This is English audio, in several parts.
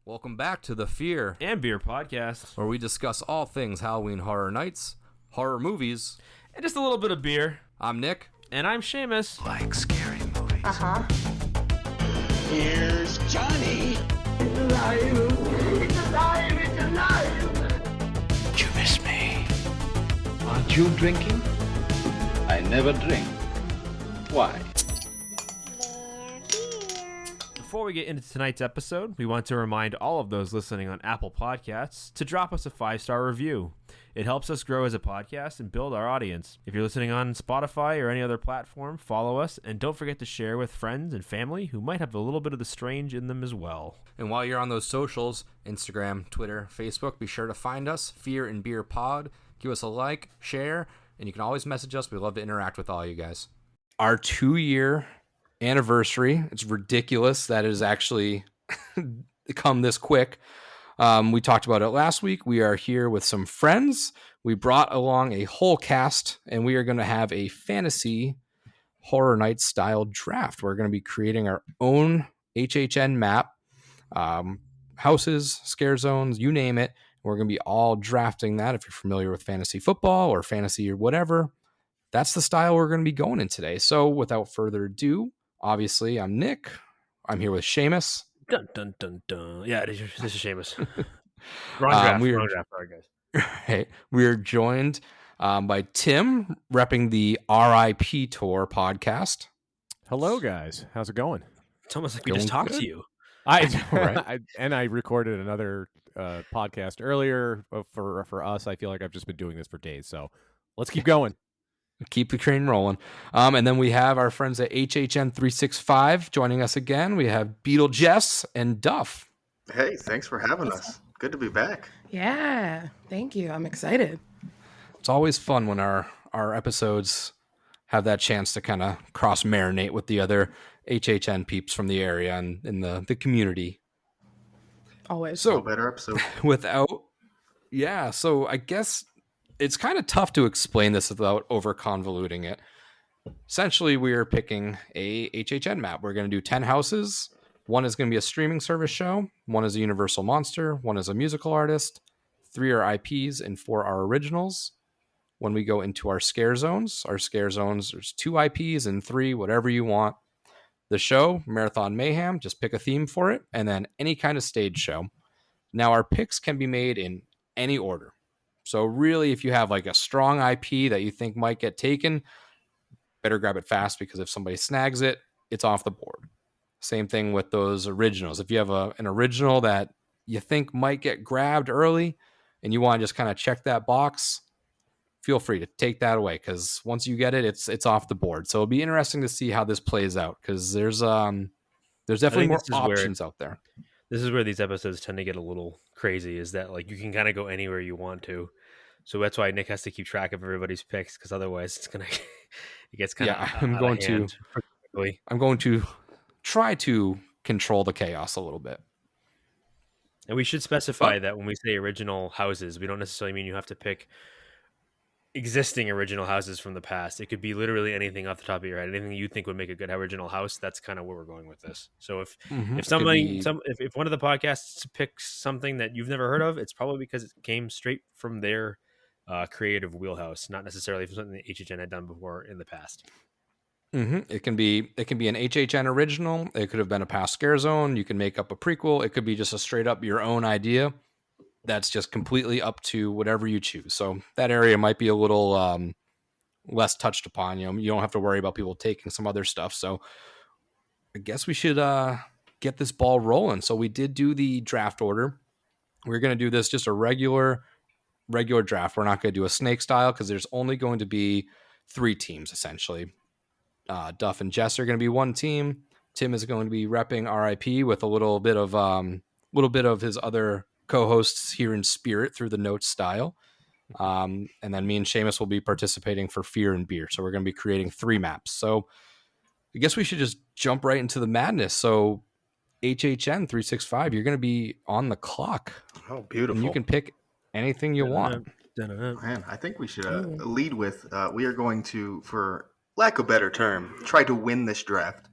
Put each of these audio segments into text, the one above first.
Welcome back to the Fear and Beer podcast, where we discuss all things Halloween Horror Nights, horror movies, and just a little bit of beer. I'm Nick. And I'm Seamus. Like scary movies. Uh-huh. Here's Johnny. It's alive! It's alive! It's alive! Did you miss me? Aren't you drinking? I never drink. Why? Before we get into tonight's episode, we want to remind all of those listening on Apple Podcasts to drop us a 5-star review. It helps us grow as a podcast and build our audience. If you're listening on Spotify or any other platform, follow us, and don't forget to share with friends and family who might have a little bit of the strange in them as well. And while you're on those socials, Instagram, Twitter, Facebook, be sure to find us, Fear and Beer Pod. Give us a like, share, and you can always message us. We love to interact with all you guys. Our 2-year anniversary. It's ridiculous that it has actually come this quick. We talked about it last week. We are here with some friends. We brought along a whole cast, and we are going to have a fantasy horror night style draft. We're going to be creating our own HHN map, houses, scare zones, you name it. We're going to be all drafting that. If you're familiar with fantasy football or fantasy or whatever, that's the style we're going to be going in today. So without further ado, obviously, I'm Nick. I'm here with Seamus. Dun, dun, dun, dun. Yeah, this is Seamus. Wrong draft. Sorry, guys. Right. We're joined by Tim, repping the RIP Tour podcast. Hello, guys. How's it going? It's almost like we just talked to you. I know, right? I recorded another podcast earlier for us. I feel like I've just been doing this for days, so let's keep going. Keep the train rolling. And then we have our friends at HHN365 joining us again. We have Beetle Jess and Duff. Hey, thanks for having us. Good to be back. Yeah, thank you. I'm excited. It's always fun when our episodes have that chance to kind of cross-marinate with the other HHN peeps from the area and in the community. Always. So, better episode. So I guess it's kind of tough to explain this without over convoluting it. Essentially, we are picking a HHN map. We're going to do 10 houses. One is going to be a streaming service show. One is a Universal monster. One is a musical artist. 3 are IPs and 4 are originals. When we go into our scare zones, there's 2 IPs and 3, whatever you want. The show, Marathon Mayhem, just pick a theme for it. And then any kind of stage show. Now, our picks can be made in any order. So really, if you have like a strong IP that you think might get taken, better grab it fast, because if somebody snags it, it's off the board. Same thing with those originals. If you have an original that you think might get grabbed early and you want to just kind of check that box, feel free to take that away, because once you get it, it's off the board. So it'll be interesting to see how this plays out, because there's definitely more options out there. This is where these episodes tend to get a little crazy, is that like you can kind of go anywhere you want to. So that's why Nick has to keep track of everybody's picks, because otherwise it gets kind of I'm going to try to control the chaos a little bit. And we should specify that when we say original houses, we don't necessarily mean you have to pick existing original houses from the past. It could be literally anything off the top of your head, anything you think would make a good original house. That's kind of where we're going with this. So if if one of the podcasts picks something that you've never heard of, it's probably because it came straight from their creative wheelhouse, not necessarily from something that HHN had done before in the past. It can be an HHN original. It could have been a past scare zone. You can make up a prequel. It could be just a straight up your own idea. That's just completely up to whatever you choose. So that area might be a little less touched upon. You don't have to worry about people taking some other stuff. So I guess we should get this ball rolling. So we did do the draft order. We're going to do this just a regular draft. We're not going to do a snake style, because there's only going to be 3 teams essentially. Duff and Jess are going to be one team. Tim is going to be repping RIP with a little bit of his other co-hosts here in spirit through the notes style. And then me and Seamus will be participating for Fear and Beer. So we're going to be creating 3 maps. So I guess we should just jump right into the madness. So HHN365, you're going to be on the clock. Oh, beautiful. And you can pick anything you want. Man, I think we should lead with, we are going to, for lack of a better term, try to win this draft.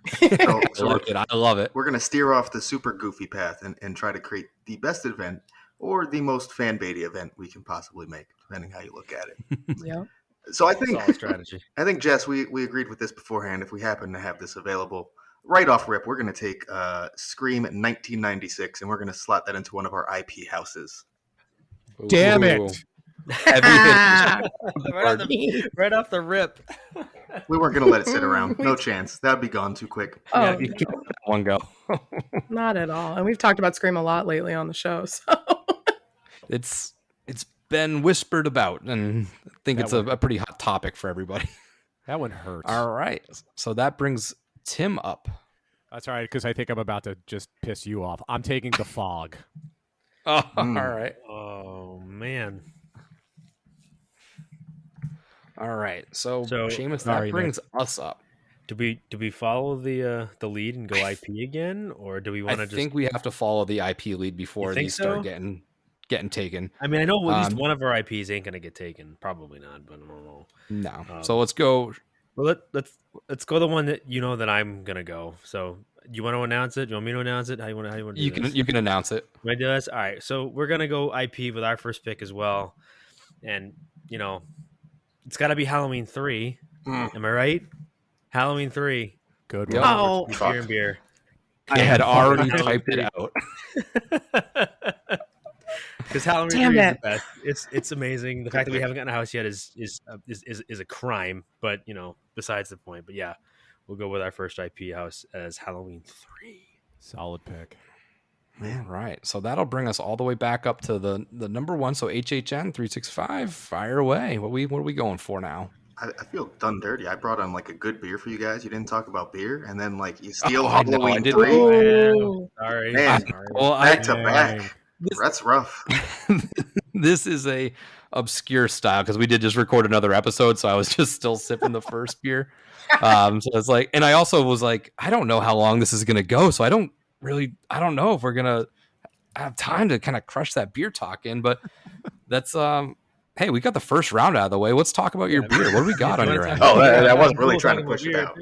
So, I like it. I love it. we're going to steer off the super goofy path and try to create the best event or the most fan baity event we can possibly make, depending how you look at it. Yep. So I think Solid strategy. I think Jess, we agreed with this beforehand. If we happen to have this available right off rip, we're going to take Scream 1996 and we're going to slot that into one of our IP houses. Damn Ooh. it. Heavy hit. right off the rip. We weren't going to let it sit around. No chance. That'd be gone too quick. Oh, You can't let that one go. not at all. And we've talked about Scream a lot lately on the show. So It's been whispered about, and I think That it's a pretty hot topic for everybody. That one hurts. All right, so that brings Tim up. That's all right, because I think I'm about to just piss you off. I'm taking The Fog. Oh, all right, Oh man. all right. So Seamus, Sorry, that brings us up. Do we follow the lead and go IP again, or do we want I to just? think we have to follow the IP lead before You think these start so? getting taken. I mean, I know at least Um, one of our IPs ain't gonna get taken. Probably not, but I don't know. No, so let's go. Well, let's go the one that you know that I'm gonna go. So you want to announce it? Do you want me to announce it? How you want to do You this? can announce it. Can I do this? All right. So we're gonna go IP with our first pick as well, and you know, it's got to be Halloween 3. Am I right? Halloween 3. Good Yep. one. oh, Beer and beer. I had already Halloween typed it out. Because Halloween Damn 3 is it. the best. It's amazing. The fact that we haven't gotten a house yet is a crime, but you know, besides the point. But yeah, we'll go with our first IP house as Halloween 3. Solid pick. All right, so that'll bring us all the way back up to the number one. So HHN 365, fire away. What are we going for now? I feel done dirty. I brought on like a good beer for you guys. You didn't talk about beer, and then like you steal I know, I Halloween didn't. 3 Ooh. Sorry. Man. Sorry. Well, back to back. Dang. That's rough. This is a obscure style because we did just record another episode, so I was just still sipping the first beer. So it's like, and I also was like, I don't know how long this is gonna go, so I don't know if we're gonna have time to kind of crush that beer talk in. But that's hey, we got the first round out of the way. Let's talk about your beer. What do we got on your end? Oh, that wasn't really We'll trying to talk about push it beer, out.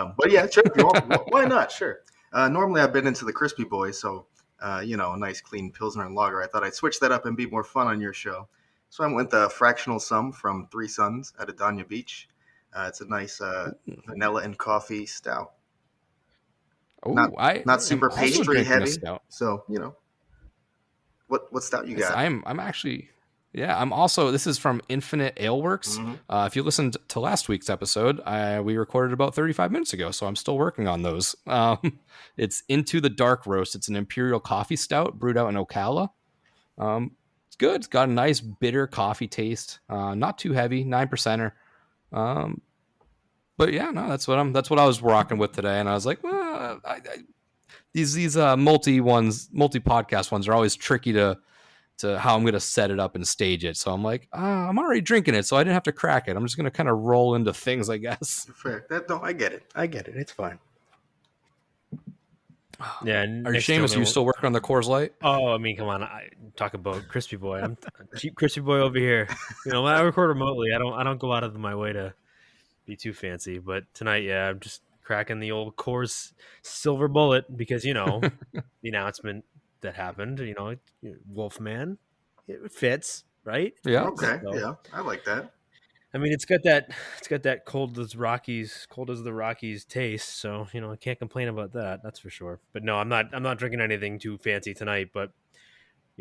too. But yeah, sure. If you want, why not? Sure. Normally, I've been into the Crispy Boys, so a nice clean Pilsner and lager. I thought I'd switch that up and be more fun on your show. So I went with a fractional sum from Three Sons at Adania Beach. It's a nice vanilla and coffee stout. Oh, Not super am also pastry drinking a heavy. stout. So what stout you Yes, got? I'm actually, yeah. I'm also. This is from Infinite Ale Works. Mhm. If you listened to last week's episode, we recorded about 35 minutes ago, so I'm still working on those. It's Into the Dark Roast. It's an imperial coffee stout brewed out in Ocala. It's good. It's got a nice bitter coffee taste. Not too heavy, 9%er. But yeah, no, that's what I was rocking with today, and I was like, well, these multi podcast ones are always tricky to how I'm going to set it up and stage it. So I'm like, I'm already drinking it, so I didn't have to crack it. I'm just going to kind of roll into things, I guess. Fair. I get it. It's fine. Yeah. Are next Seamus, time you still working on the Coors Light? Oh, I mean, come on. I talk about Crispy Boy. I'm a cheap Crispy Boy over here. You know, when I record remotely, I don't go out of my way to be too fancy. But tonight, yeah, I'm just cracking the old Coors Silver Bullet because the announcement that happened. Wolfman, it fits, right? Yeah. Okay. So- Yeah, I like that. I mean, it's got that cold as the Rockies taste. So I can't complain about that. That's for sure. But no, I'm not drinking anything too fancy tonight. But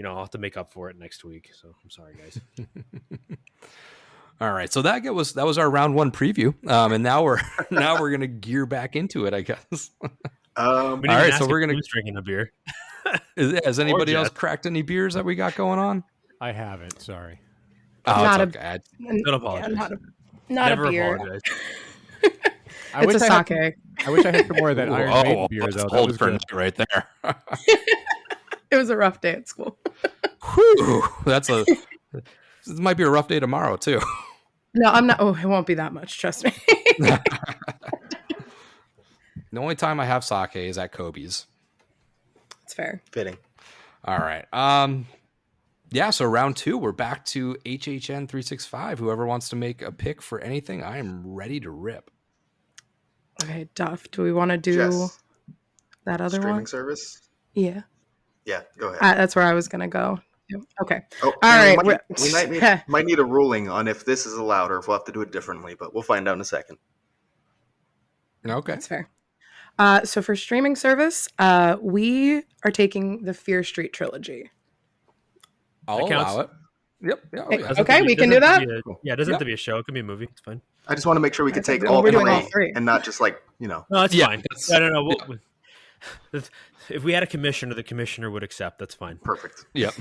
I'll have to make up for it next week. So I'm sorry, guys. All right. So that was our round one preview. And now we're gonna gear back into it, I guess. Um, We didn't All right, ask so if we're gonna- who's drinking a beer. Has anybody else Jess. cracked any beers that we got going on? I haven't. Sorry. Oh, Not it's a- okay. Don't apologize. Not Never a beer. apologize. I It's wish a I had- sake. I wish I had some more of that Iron Maiden beer, that's though. That cold was for a good. night right there. It was a rough day at school. Whew, this might be a rough day tomorrow too. No, I'm not. Oh, it won't be that much. Trust me. The only time I have sake is at Kobe's. It's fair. fitting. All right. Yeah, so round two, we're back to HHN 365. Whoever wants to make a pick for anything, I am ready to rip. Okay, Duff. Do we want to do Jess, that other streaming one? service. Yeah. Yeah, go ahead. That's where I was gonna go. Yep. Okay. Oh, All right. we might need a ruling on if this is allowed or if we'll have to do it differently, but we'll find out in a second. Okay. That's fair. So for streaming service, we are taking the Fear Street trilogy. I'll That counts. allow it. Yep. Yeah, oh, Hey, yeah. Doesn't Okay, have to we be- can doesn't do have to that? be yeah, it doesn't have Yep. to be a show. It can be a movie. It's fine. I just want to make sure we can I think take we're all doing all three three. and not just like, No, that's Yeah, fine. that's- I don't know. If we had a commissioner, the commissioner would accept. That's fine. perfect. Yep.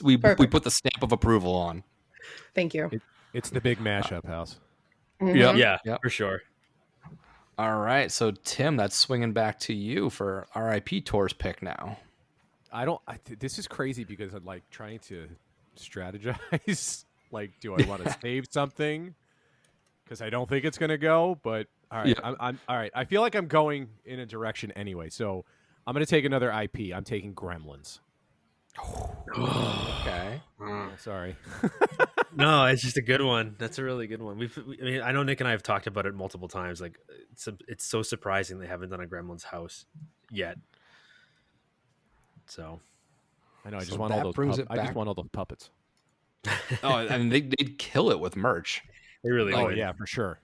we Perfect. put the stamp of approval on. Thank you. It's the big mashup house. Mhm. Yep. Yeah, Yep. for sure. All right. So Tim, that's swinging back to you for RIP Tour's pick now. This is crazy because I'm like trying to strategize. Like, do I want to save something? Because I don't think it's gonna go. But all right, Yeah. I'm all right. I feel like I'm going in a direction anyway. So I'm gonna take another IP. I'm taking Gremlins. Okay. Sorry. No, it's just a good one. That's a really good one. I mean, I know Nick and I have talked about it multiple times. Like, it's so surprising they haven't done a Gremlins house yet. So, I know. I just So want all that those. brings it I just back- want all those puppets. Oh, I mean, they'd kill it with merch. they really Oh would. yeah, for sure.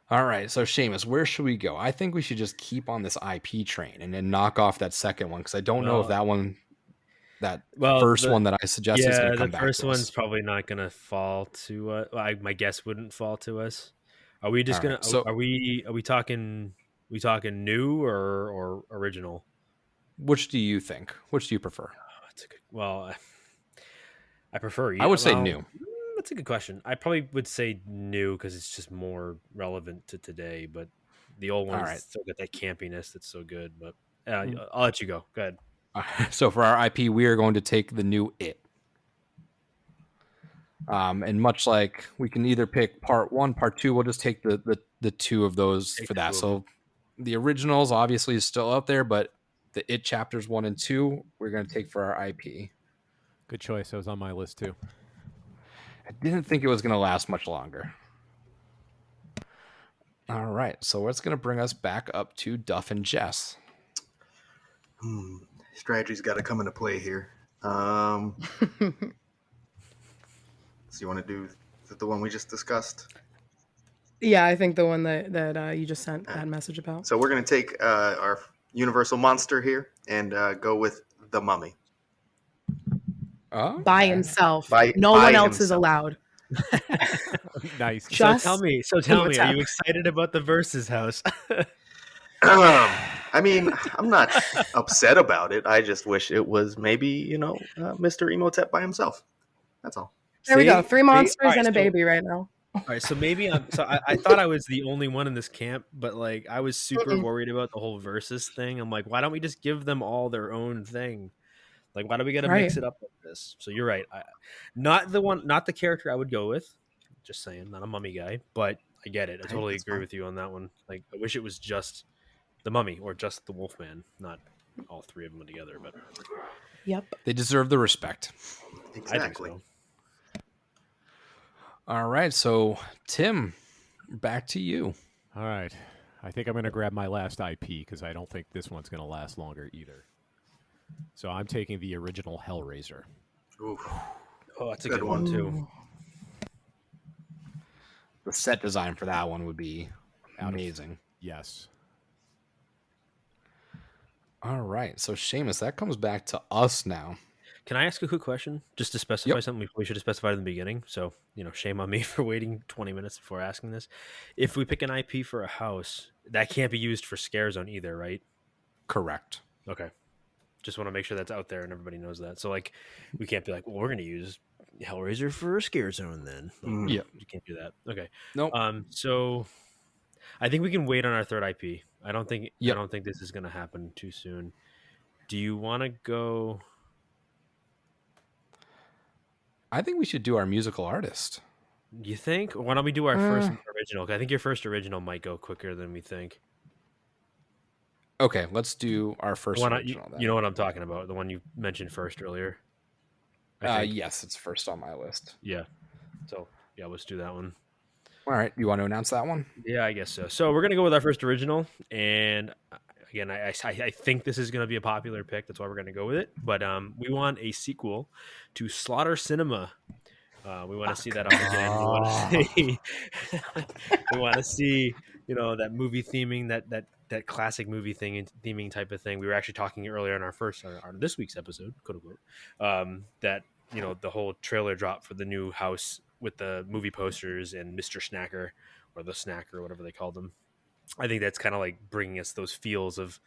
All right, so Seamus, where should we go? I think we should just keep on this IP train and then knock off that second one because I don't know if that one, first one that I suggested, is going Yeah, to come the back. first to one's us. probably not going to fall to us. Well, my guess wouldn't fall to us. Are we just All gonna? right, so- are we talking? We talking new or original? Which do you think? Which do you prefer? That's a good. Well, I prefer. I would say well, new. That's a good question. I probably would say new because it's just more relevant to today. But the old one Alright. still got that campiness that's so good. But I'll let you go. Go ahead. So for our IP, we are going to take the new It. And much like we can either pick part 1, part 2, we'll just take the two of those Take for the that. two of So the originals obviously is still out there, but the It chapters 1 and 2, we're going to take for our IP. Good choice. That was on my list too. I didn't think it was going to last much longer. All right, so what's going to bring us back up to Duff and Jess? Strategy's got to come into play here. So you want to do the one we just discussed? Yeah, I think the one that you just sent that message about. So we're going to take our universal monster here and go with the Mummy. Oh, By himself. By no one else is himself. allowed. Nice. Just So tell me, what's are up? you excited about the Versus house? I mean, I'm not upset about it. I just wish it was maybe, Mr. Emotep by himself. That's all. There we go. 3 monsters Alright, and a so- baby right now. All right, so maybe I thought I was the only one in this camp, but like I was super Mm-mm. worried about the whole Versus thing. I'm like, why don't we just give them all their own thing? Like, why do we got to mix Right. it up like this? So you're right. Not the character I would go with. Just saying, not a mummy guy, but I get it. I Right, totally that's agree fine. with you on that one. Like, I wish it was just the mummy or just the Wolfman, not all three of them together. But Yep. they deserve the respect. Exactly. I think so. All right, so Tim, back to you. All right. I think I'm going to grab my last IP because I don't think this one's going to last longer either. So I'm taking the original Hellraiser. Oof. Oh, that's a Good good one one. too. The set design for that one would be Out of- amazing. Yes. All right, so Seamus, that comes back to us now. Can I ask a quick question, just to specify Yep. something we should have specified in the beginning? So, shame on me for waiting 20 minutes before asking this. If we pick an IP for a house, that can't be used for Scare Zone either, right? Correct. Okay. Just want to make sure that's out there and everybody knows that. So, like, we can't be like, well, we're going to use Hellraiser for a Scare Zone then. Like, Mm. Yeah. You can't do that. Okay. Nope. So I think we can wait on our third IP. I don't think Yep. this is going to happen too soon. Do you want to go? I think we should do our musical artist. You think? Why don't we do our first original? 'Cause I think your first original might go quicker than we think. Okay, let's do our first The one original then. you know what I'm talking about? The one you mentioned first earlier. I think. Yes, it's first on my list. Yeah. So yeah, let's do that one. All right, you want to announce that one? Yeah, I guess so. So we're gonna go with our first original, and again, I think this is gonna be a popular pick. That's why we're gonna go with it. But we want a sequel to Slaughter Cinema. We want to see that up again. We want to see. We want to see, that movie theming, that classic movie theming type of thing. We were actually talking earlier in our this week's episode, quote unquote, that the whole trailer drop for the new house with the movie posters and Mr. Snacker or the Snacker, whatever they called them. I think that's kind of like bringing us those feels of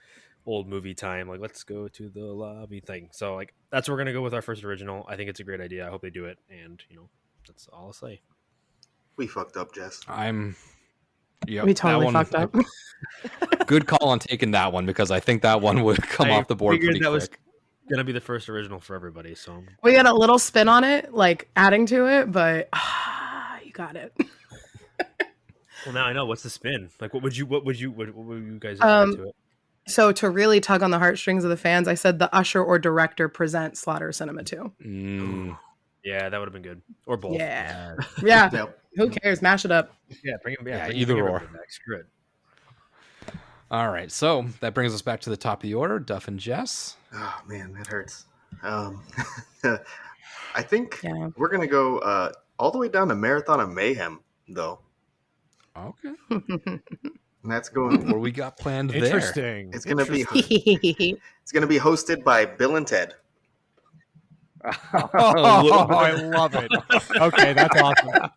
old movie time, like let's go to the lobby thing. So like that's what we're gonna go with our first original. I think it's a great idea. I hope they do it, and that's all I'll say. We fucked up, Jess. Yep, We totally fucked up. Good call on taking that one because I think that one would come off the board figured pretty that quick. was gonna be the first original for everybody. So We got a little spin on it, like adding to it, but you got it. well, now I know what's the spin. Like, what would you guys add to it? So to really tug on the heartstrings of the fans, I said the usher or director present Slaughter Cinema 2. Yeah, that would have been good, or both. Yeah. Yep. Who cares? Mash it up. Yeah, bring him. Yeah, bring either him or. back. Screw it. All right, so that brings us back to the top of the order. Duff and Jess. Oh man, that hurts. I think Yeah. we're gonna go all the way down to Marathon of Mayhem, though. Okay. And that's going. What do we got planned there? Interesting. It's gonna be. Interesting. It's gonna be hosted by Bill and Ted. Oh, I love it. Okay, that's awesome.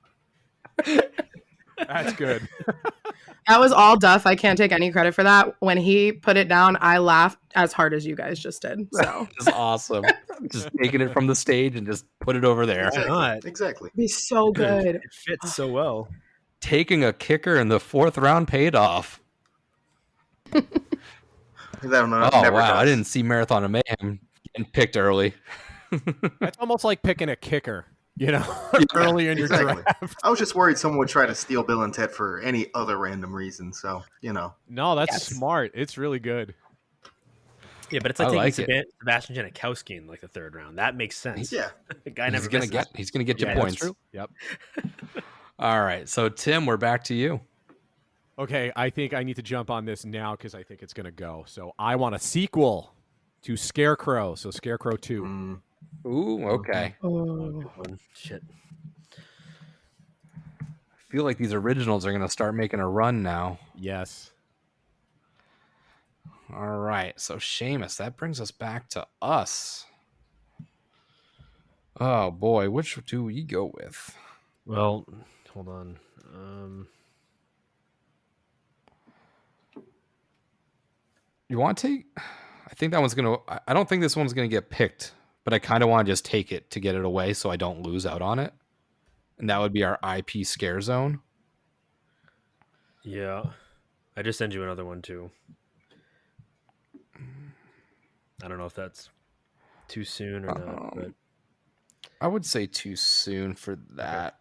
That's good. That was all Duff. I can't take any credit for that. When he put it down, I laughed as hard as you guys just did. So It's awesome. Just taking it from the stage and just put it over there. Exactly. not? Exactly. it'd be so good. It fits so well. Taking a kicker in the 4th round paid off. I don't know. Oh, never wow. does. I didn't see Marathon of Mayhem getting picked early. That's almost like picking a kicker, early in your Exactly. draft. I was just worried someone would try to steal Bill and Ted for any other random reason. So No, that's Yes. smart. It's really good. Yeah, but it's I like taking like Sebastian Janikowski in like the 3rd round. That makes sense. yeah. The guy never He's misses. gonna get you Yeah, that's points. true. Yep. All right. So Tim, we're back to you. Okay, I think I need to jump on this now because I think it's going to go. So I want a sequel to Scarecrow. So Scarecrow 2. Mm, Ooh, okay. Oh. Good one. Shit. I feel like these originals are gonna start making a run now. Yes. All right. So Seamus, that brings us back to us. Oh boy, which do we go with? Well, hold on. You want to take? I think that one's gonna. I don't think this one's gonna get picked, but I kind of want to just take it to get it away so I don't lose out on it. And that would be our IP Scare Zone. Yeah, I just sent you another one too. I don't know if that's too soon or not, but I would say too soon for that.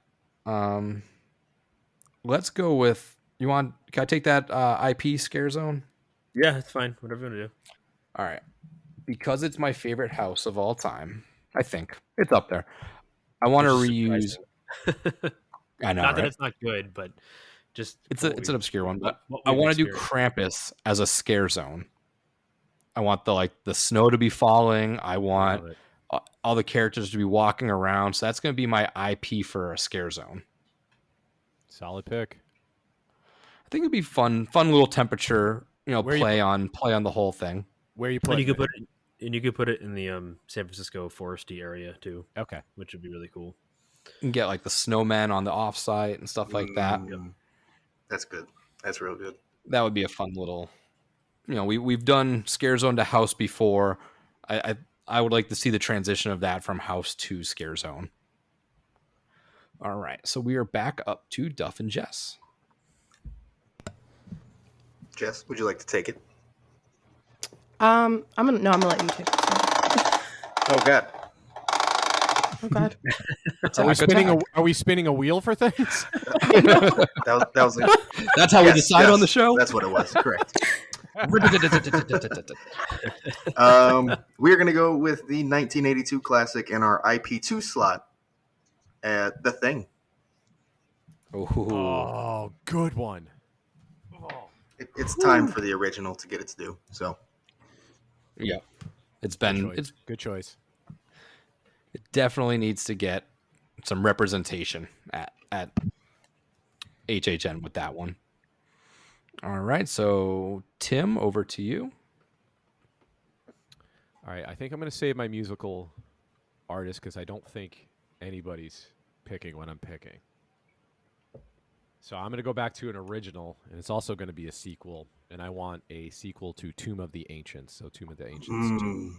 Let's go with. You want? Can I take that IP Scare Zone? yeah, it's fine. Whatever you want to do. All right. Because it's my favorite house of all time, I think it's up there. I want to reuse. I know, Not that right? it's not good, but just It's an obscure one, but what I we've want to do experienced. Krampus as a scare zone. I want the snow to be falling. I want Love it. all the characters to be walking around. So that's going to be my IP for a scare zone. Solid pick. I think it'd be fun little temperature. Where you play on the whole thing. Where you And put you could put it, and you could put it in the San Francisco foresty area too, Okay. which would be really cool. And get like the snowmen on the offsite and stuff like that. That's good. That's real good. That would be a fun little. We've done scare zone to house before. I would like to see the transition of that from house to scare zone. All right, so we are back up to Duff and Jess. Jess, would you like to take it? I'm gonna let you take this one. Oh God. Oh God. Are we spinning a wheel for things? That was like, That's how we yes, decide yes, on the show. That's what it was. Correct. We are going to go with the 1982 classic in our IP2 slot, The Thing. Ooh. Oh, good one. It's time for the original to get its due. So Yeah. It's Good been choice. Good choice. it definitely needs to get some representation at HHN with that one. All right, so Tim, over to you. All right, I think I'm going to save my musical artist because I don't think anybody's picking when I'm picking. So I'm going to go back to an original, and it's also going to be a sequel, and I want a sequel to Tomb of the Ancients. So Tomb of the Ancients 2.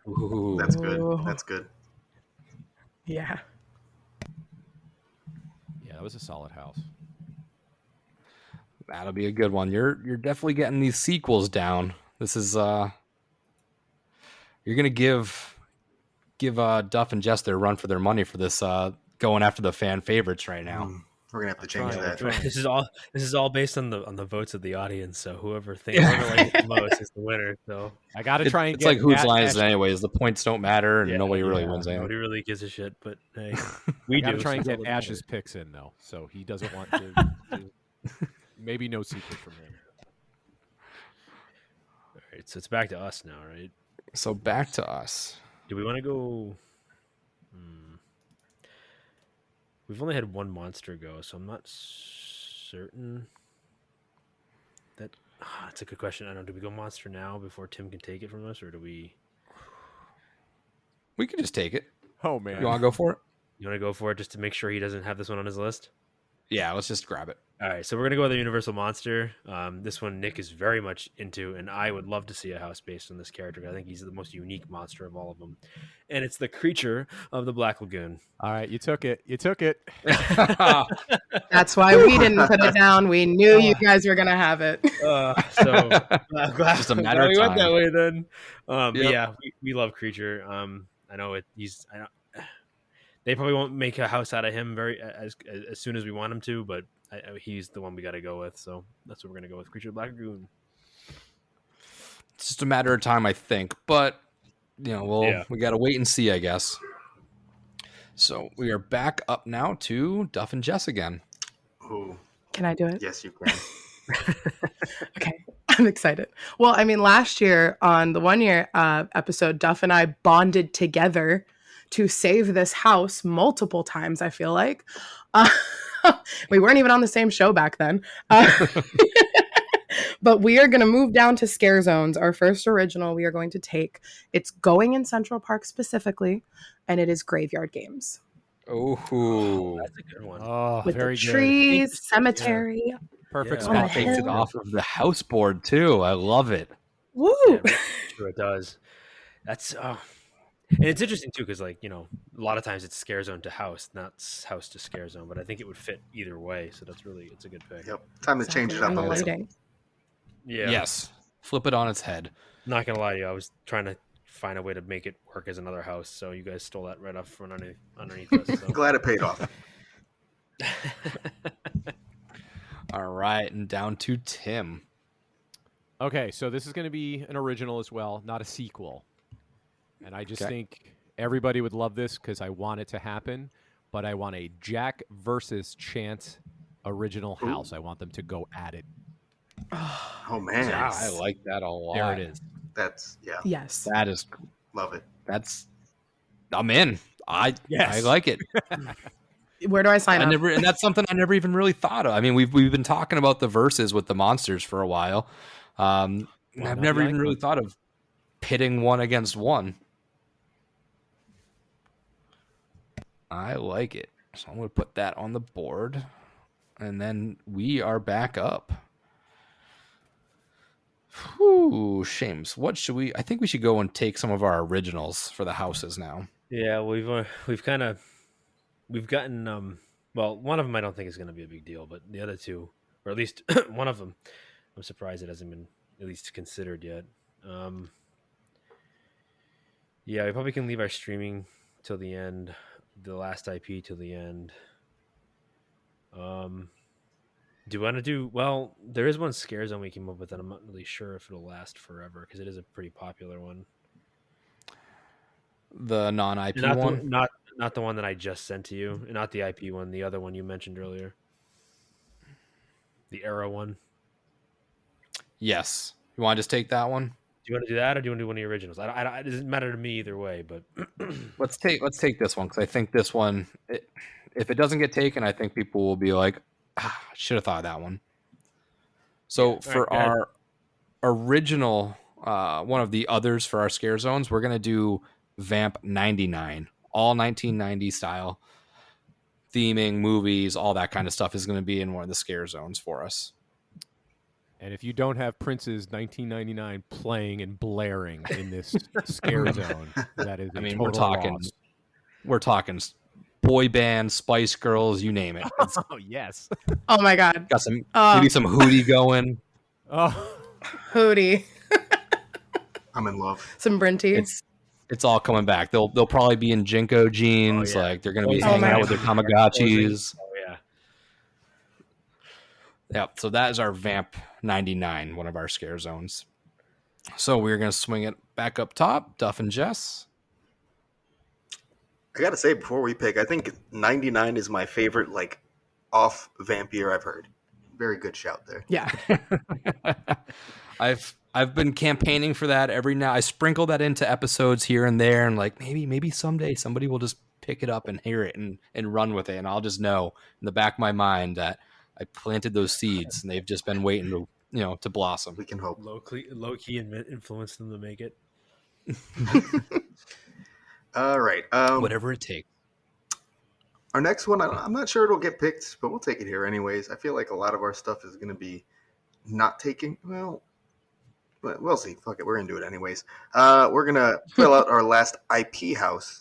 Ooh. that's good. That's good. Yeah. Yeah, that was a solid house. That'll be a good one. You're definitely getting these sequels down. This is you're gonna give Duff and Jess their run for their money for this going after the fan favorites right now. We're gonna have to change trying, that. I'm trying. This is all based on the votes of the audience. So whoever likes it the most is the winner. So I got to try and It's get like whose line is Ash- it anyways? The points don't matter and nobody really wins anything. nobody really gives a shit, but hey, I we got do. to try and so get it's all that Ash's picks in, though. So he doesn't want to. Maybe no secret from him. matters. All right, so it's back to us now, right? So back to us. Do we want to go? We've only had one monster go, so I'm not certain. That's a good question. I don't know. Do we go monster now before Tim can take it from us, or do we? We could just take it. Oh man, You want to go for it? You want to go for it just to make sure he doesn't have this one on his list? Yeah, let's just grab it. All right, so we're gonna go with the Universal Monster. This one Nick is very much into, and I would love to see a house based on this character. I think he's the most unique monster of all of them, and it's the creature of the Black Lagoon. All right, you took it. You took it. That's why we didn't put it down. We knew you guys were gonna have it. So Just a matter of we went that time. way then. But Yep. yeah, we love creature. I know it. I know they probably won't make a house out of him as soon as we want him to, but he's the one we got to go with. So that's what we're gonna go with. Creature of the Black Lagoon. It's just a matter of time, I think. But we got to wait and see, I guess. So we are back up now to Duff and Jess again. Ooh, Can I do it? yes, you can. Okay. I'm excited. Well, I mean, last year on the 1 year episode, Duff and I bonded together to save this house multiple times, I feel like. We weren't even on the same show back then. But we are going to move down to Scare Zones. Our first original we are going to take. It's going in Central Park specifically, and it is Graveyard Games. Oh, That's a good one. Oh, With very the good. trees, cemetery. Perfect Yeah. On the that spot. takes it hill. off of the house board too. I love it. Woo! Yeah, sure it does. That's and it's interesting too because a lot of times it's Scare Zone to house, not house to Scare Zone. But I think it would fit either way, so it's a good pick. Yep, time to change it up And a the little. lighting. Yeah. Yes. Flip it on its head. Not gonna lie to you, I was trying to find a way to make it work as another house, so you guys stole that right off from underneath us. So. Glad it paid off. All right, and down to Tim. Okay, so this is going to be an original as well, not a sequel. And I just think everybody would love this because I want it to happen. But I want a Jack versus Chance original house. I want them to go at it. Oh man, Yeah, I like that a lot. There it is. that's Yes. That is. love it. I'm in. I like it. Where do I sign up? And that's something I never even really thought of. I mean, we've been talking about the verses with the monsters for a while. I've not never the even really icon? thought of pitting one against one. I like it. So I'm going to put that on the board. And then we are back up. Whew, shames. What should we? I think we should go and take some of our originals for the houses now. Yeah, we've gotten well, one of them I don't think is going to be a big deal, but the other two, or at least one of them, I'm surprised it hasn't been at least considered yet. Yeah, we probably can leave our streaming till the end, the last IP till the end. Do you want to do? Well, there is one Scare Zone we came up with, and I'm not really sure if it'll last forever because it is a pretty popular one. The non-IP Not one. not the one that I just sent to you, and not the IP one, the other one you mentioned earlier, the Arrow one. Yes. You want to just take that one? Do you want to do that, or do you want to do one of the originals? It doesn't matter to me either way, but Let's take this one, because I think this one, if it doesn't get taken, I think people will be like, should have thought of that one. So for go ahead. our original, one of the others for our scare zones, we're going to do Vamp 99, all 1990 style theming, movies, all that kind of stuff is going to be in one of the scare zones for us. And if you don't have Prince's 1999 playing and blaring in this scare zone, that is a we're total talking loss. we're talking boy band, Spice Girls, you name it. It's Oh, yes. Oh my God. got some maybe some Hootie going. Oh, Hootie. I'm in love. Some Brinty. It's all coming back. They'll probably be in Jinko jeans, Oh, yeah. like they're going to be Oh, hanging my out with their Tamagotchis. Oh yeah. Yep. So that is our Vamp 99, one of our scare zones. So we're going to swing it back up top. Duff and Jess. I gotta say, before we pick, I think 99 is my favorite, like, off vampire I've heard. Very good shout there. Yeah. I've been campaigning for that every now. I sprinkle that into episodes here and there, and like maybe someday somebody will just pick it up and hear it and run with it, and I'll just know in the back of my mind that I planted those seeds and they've just been waiting to blossom. We can hope. Low key influenced them to make it. All right. Whatever it takes. Our next one, I'm not sure it'll get picked, but we'll take it here anyways. I feel like a lot of our stuff is going to be not taking. Well, we'll see. Fuck it. We're going to do it anyways. We're going to fill out our last IP house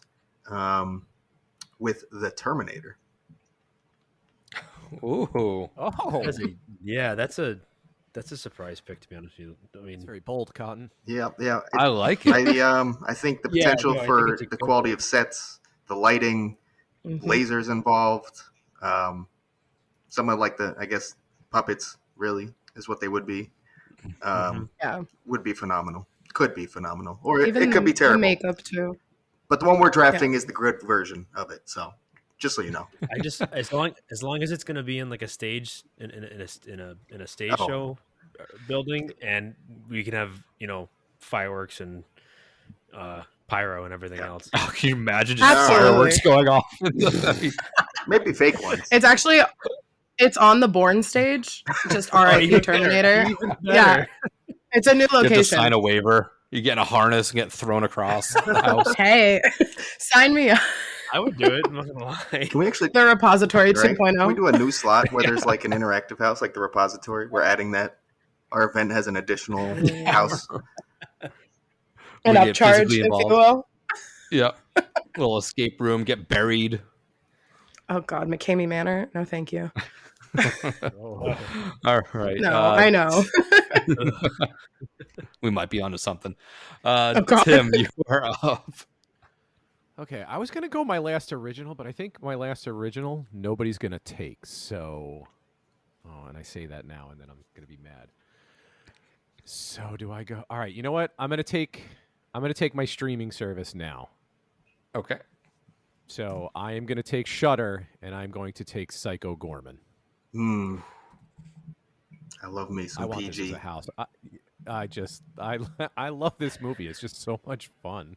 with the Terminator. Ooh. oh. That's a surprise pick, to be honest with you. I mean, It's very bold, Cotton. Yeah. I like it. I think the Yeah, potential no, I for think it's a the good quality of sets, the lighting, Mhm. lasers involved, some of like the, I guess, puppets really is what they would be. Yeah. Would be phenomenal. Could be phenomenal. Or it Even could be the terrible. makeup too. But the one we're drafting is the good version of it. So just so you know. I just as long as it's going to be in like a stage in a stage Oh. show building, and we can have fireworks and pyro and everything Yeah. else. Oh, can you imagine just Absolutely. fireworks going off? Maybe fake ones. It's on the Bourne stage. Just RIP even Terminator. Even Yeah. better. It's a new You have to location. sign a waiver. You get in a harness and get thrown across the house. Hey, sign me up. I would do it. I'm not gonna lie. Can we actually The repository right? 2.0. Can we do a new slot where there's like an interactive house, like the repository? We're adding that. Our event has an additional house. An We get upcharge, physically if you involved. will. Yeah. Little escape room, get buried. Oh God, McCamey Manor. No, thank you. Oh, All right. No, I know. We might be onto something. Oh, God. Tim, you are up. Okay, I was going to go my last original, but I think my last original nobody's going to take. So, and I say that now, and then I'm going to be mad. So, do I go? All right, you know what? I'm going to take my streaming service now. Okay. So, I am going to take Shudder, and I'm going to take Psycho Gorman. I love me I some want this as PG. a house. I love this movie. It's just so much fun.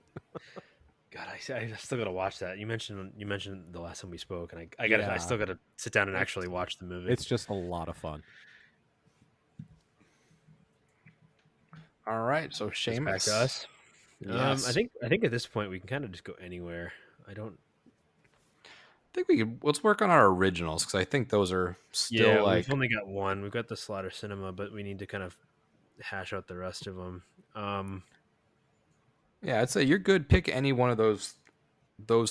God, I still gotta watch that. You mentioned the last time we spoke, and I still gotta sit down and actually watch the movie. It's just a lot of fun. All right. So Back Seamus. to us. Yes. I think at this point we can kind of just go anywhere. I think we could. Let's work on our originals because I think those are still like. we've only got one. We've got the Slaughter Cinema, but we need to kind of hash out the rest of them. Yeah, I'd say you're good. Pick any one of those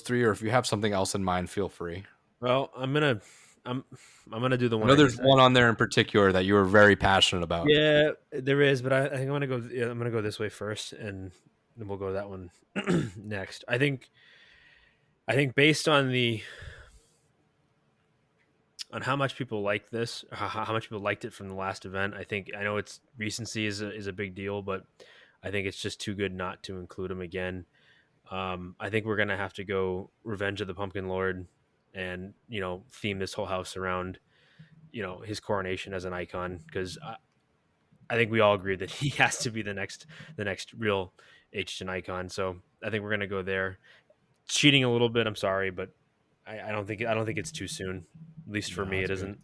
three, or if you have something else in mind, feel free. Well, I'm gonna do the I one. know there's one on there in particular that you were very passionate about. Yeah, there is, but I think I'm gonna go. Yeah, I'm gonna go this way first, and then we'll go to that one next. I think based on how much people like this, how much people liked it from the last event. I know it's recency is a big deal, but I think it's just too good not to include them again. I think we're gonna have to go Revenge of the Pumpkin Lord, and theme this whole house around his coronation as an icon, because I think we all agree that he has to be the next real HHN icon. So I think we're gonna go there. Cheating a little bit, I'm sorry, but I don't think it's too soon. At least for No, me, it that's good. isn't.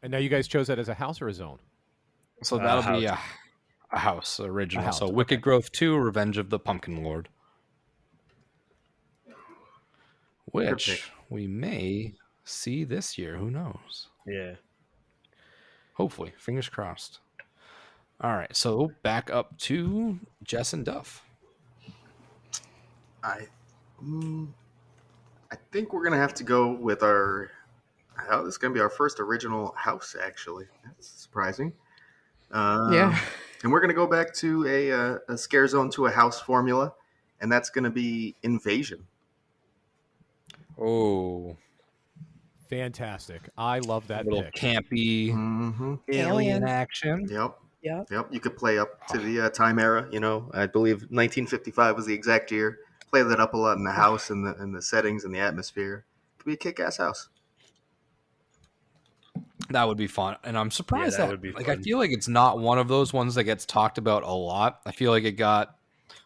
And now you guys chose that as a house or a zone? So that'll be House. a house original. house, So okay. Wicked Growth 2, Revenge of the Pumpkin Lord. Which pick. we may see this year. Who knows? Yeah. Hopefully. Fingers crossed. All right. So back up to Jess and Duff. I think we're gonna have to go with our. Oh, this is gonna be our first original house. Actually, that's surprising. Yeah. And we're gonna go back to a scare zone to a house formula, and that's gonna be Invasion. Oh, Fantastic. I love that little pick. campy Mm-hmm. alien action. Yep. Yep. Yep. You could play up to the time era. I believe 1955 was the exact year. Play that up a lot in the house and the settings and the atmosphere. Could be a kick-ass house. That would be fun. And I'm surprised that that would be I fun. feel like it's not one of those ones that gets talked about a lot. I feel like it got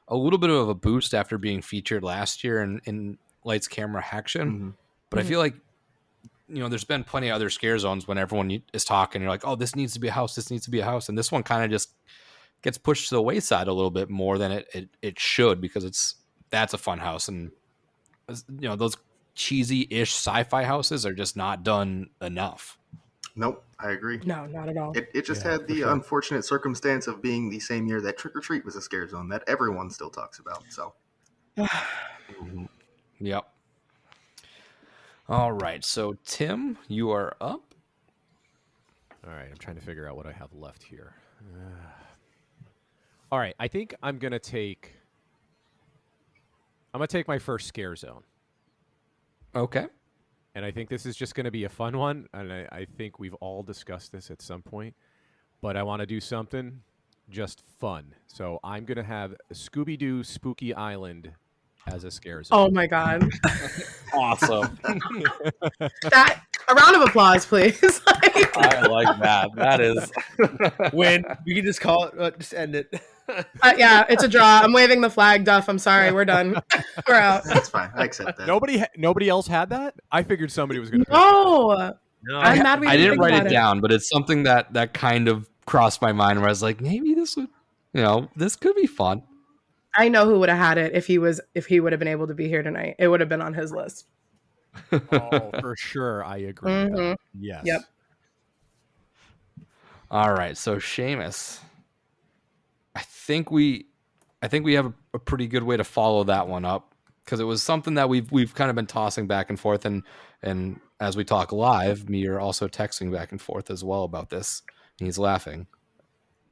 a little bit of a boost after being featured last year in Lights Camera Action. Mm-hmm. But I feel like there's been plenty of other scare zones when everyone is talking. You're like, oh, this needs to be a house. This needs to be a house. And this one kind of just gets pushed to the wayside a little bit more than it should, because that's a fun house. And those cheesy-ish sci-fi houses are just not done enough. Nope, I agree. No, not at all. It just Yeah, had for the sure. unfortunate circumstance of being the same year that Trick or Treat was a scare zone that everyone still talks about. So Yep. All right. So Tim, you are up. All right, I'm trying to figure out what I have left here. All right, I think I'm gonna take my first scare zone, Okay. and I think this is just gonna be a fun one. And I think we've all discussed this at some point, but I want to do something just fun. So I'm gonna have Scooby-Doo Spooky Island as a scare zone. Oh my god. Awesome. That a round of applause, please. I like that. That is. Win. We can just call it. Just end it. Yeah, it's a draw. I'm waving the flag, Duff. I'm sorry. We're done. We're out. that's fine. I accept that. Nobody else had that. I figured somebody was gonna. No. No, I'm mad we I didn't think write about it down, but it's something that kind of crossed my mind where I was like, maybe this would, this could be fun. I know who would have had it if he would have been able to be here tonight. It would have been on his list. Oh, for sure, I agree. With that. Mhm. Yes. Yep. All right. So Seamus, I think we have a pretty good way to follow that one up, because it was something that we've kind of been tossing back and forth, and as we talk live, me are also texting back and forth as well about this. And he's laughing,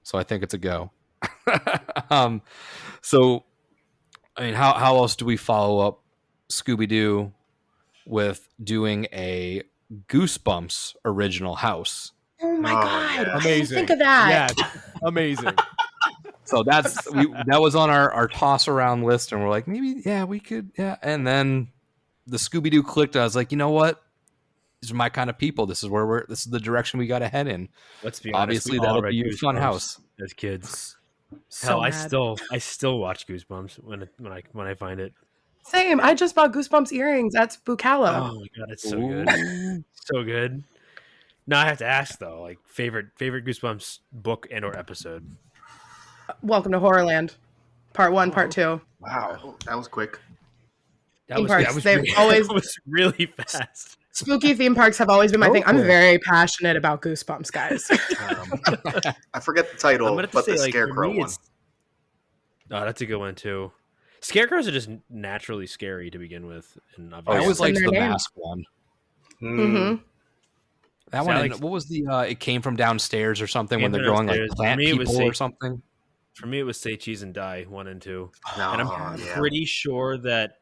so I think it's a go. So, I mean, how else do we follow up Scooby-Doo with doing a Goosebumps original house? Oh my Oh, god. yeah. I didn't Amazing. think of that. Yes. Amazing. So that was on our toss around list, and we're like, maybe, yeah, we could, yeah. And then the Scooby-Doo clicked. I was like, you know what? These are my kind of people. This is the direction we got to head in. Let's be honest. Obviously, we all that'll read be a fun Goosebumps house. as kids. So Hell, mad. I still watch Goosebumps when I find it. Same. I just bought Goosebumps earrings at Spookala. Oh my god, it's so good, so good. Now I have to ask though, like favorite Goosebumps book and or episode. Welcome to Horrorland. Part 1, Part 2. Wow, that was quick. Theme parks, they've really, always- that was really fast. Spooky theme parks have always been my Go thing. I'm for it. very passionate about Goosebumps, guys. I forget the I'm title, gonna have to but say, the like, for Scarecrow me, one. it's- Oh, that's a good one too. Scarecrows are just naturally scary to begin with, and I obviously, always liked their the name. mask one. hmm That See, one. I and like- what was the? It came from downstairs or something Came when they're from going like downstairs. plant For me, it was people or Say- something. for me, it was Say Cheese and Die 1 and 2, No, and I'm yeah. pretty sure that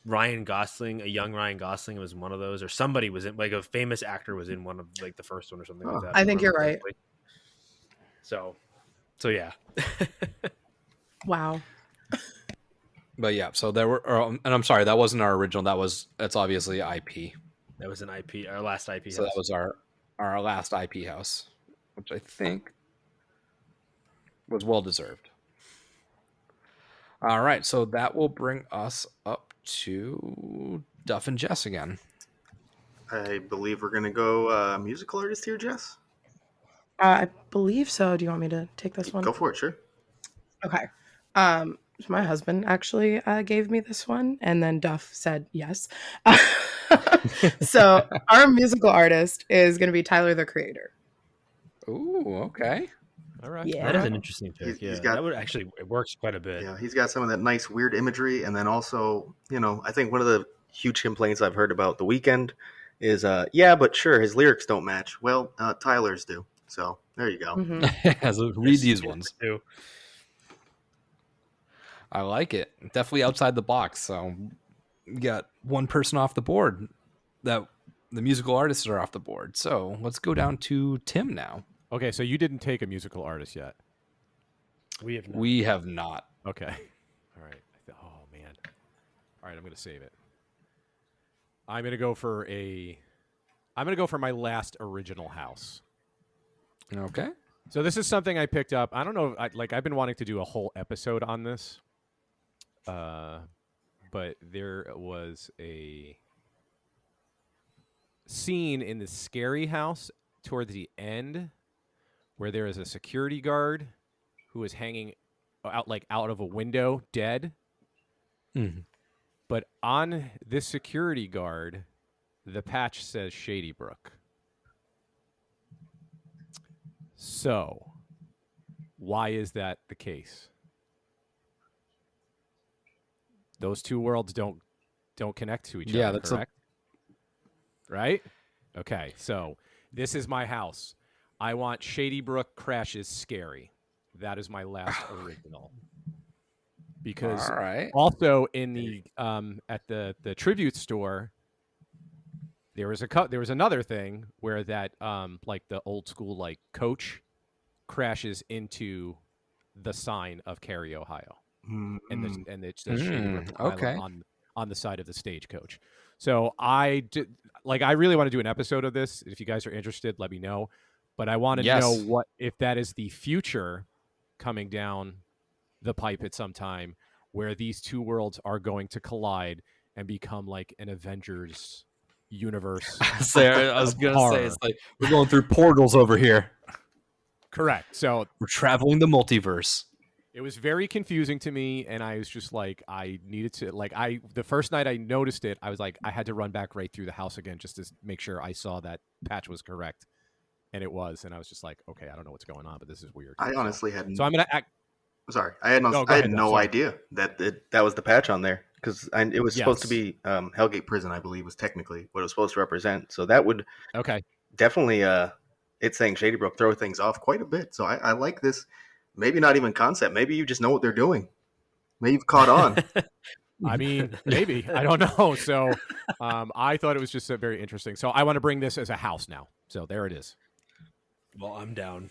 Ryan Gosling, a young Ryan Gosling, was one of those, or somebody was in, like a famous actor was in one of like the first one or something Oh. like that. I think you're remember right. correctly. So yeah. Wow. But yeah, so there were, and I'm sorry, that wasn't our original. That's obviously IP. That was an IP, our last IP. So house. that was our last IP house, which I think was well deserved. All right, so that will bring us up to Duff and Jess again. I believe we're gonna go musical artist here, Jess. I believe so. Do you want me to take this one? Go for it, sure. Okay. My husband actually gave me this one, and then Duff said yes. So our musical artist is going to be Tyler, the Creator. Ooh, okay. All right. Yeah. That is an interesting pick. He's Yeah, got- that would actually, it works quite a bit. Yeah, he's got some of that nice weird imagery, and then also, I think one of the huge complaints I've heard about The Weeknd is, yeah, but sure, his lyrics don't match. Well, Tyler's do. So there you go. Mhm. So read these ones. Too. I like it. Definitely outside the box. So we got one person off the board. That the musical artists are off the board. So let's go down to Tim now. Okay, so you didn't take a musical artist yet. We have not. We have not. Okay. All right. Oh man. All right, I'm gonna save it. I'm gonna go for my last original house. Okay. So this is something I picked up. I don't know. I've been wanting to do a whole episode on this. But there was a scene in the scary house toward the end where there is a security guard who is hanging out of a window dead. Mm-hmm. But on this security guard, the patch says Shady Brook. So, why is that the case? Those two worlds don't connect to each other, that's correct? Right? Okay, so this is my house. I want Shady Brook crashes scary. That is my last original. Because all right. also in the at the tribute store, there was another thing where that like the old school coach crashes into the sign of Cary, Ohio, and it's the Shady Brook Asylum on the side of the stagecoach. So I really want to do an episode of this. If you guys are interested, let me know. But I want to know what if that is the future coming down the pipe at some time where these two worlds are going to collide and become like an Avengers universe. I was going to say, it's like we're going through portals over here. Correct. So we're traveling the multiverse. It was very confusing to me, and I was just like, I needed to, the first night I noticed it, I was like, I had to run back right through the house again just to make sure I saw that patch was correct. And it was, and I was just like, okay, I don't know what's going on, but this is weird. I honestly had. So I'm gonna act. Sorry, I had no idea that that was the patch on there because it was supposed to be Hellgate Prison, I believe, was technically what it was supposed to represent. So that would definitely it's saying Shady Brook throw things off quite a bit. So I like this. Maybe not even concept. Maybe you just know what they're doing. Maybe you've caught on. I mean, maybe. I don't know. So I thought it was just very interesting. So I want to bring this as a house now. So there it is. Well, I'm down.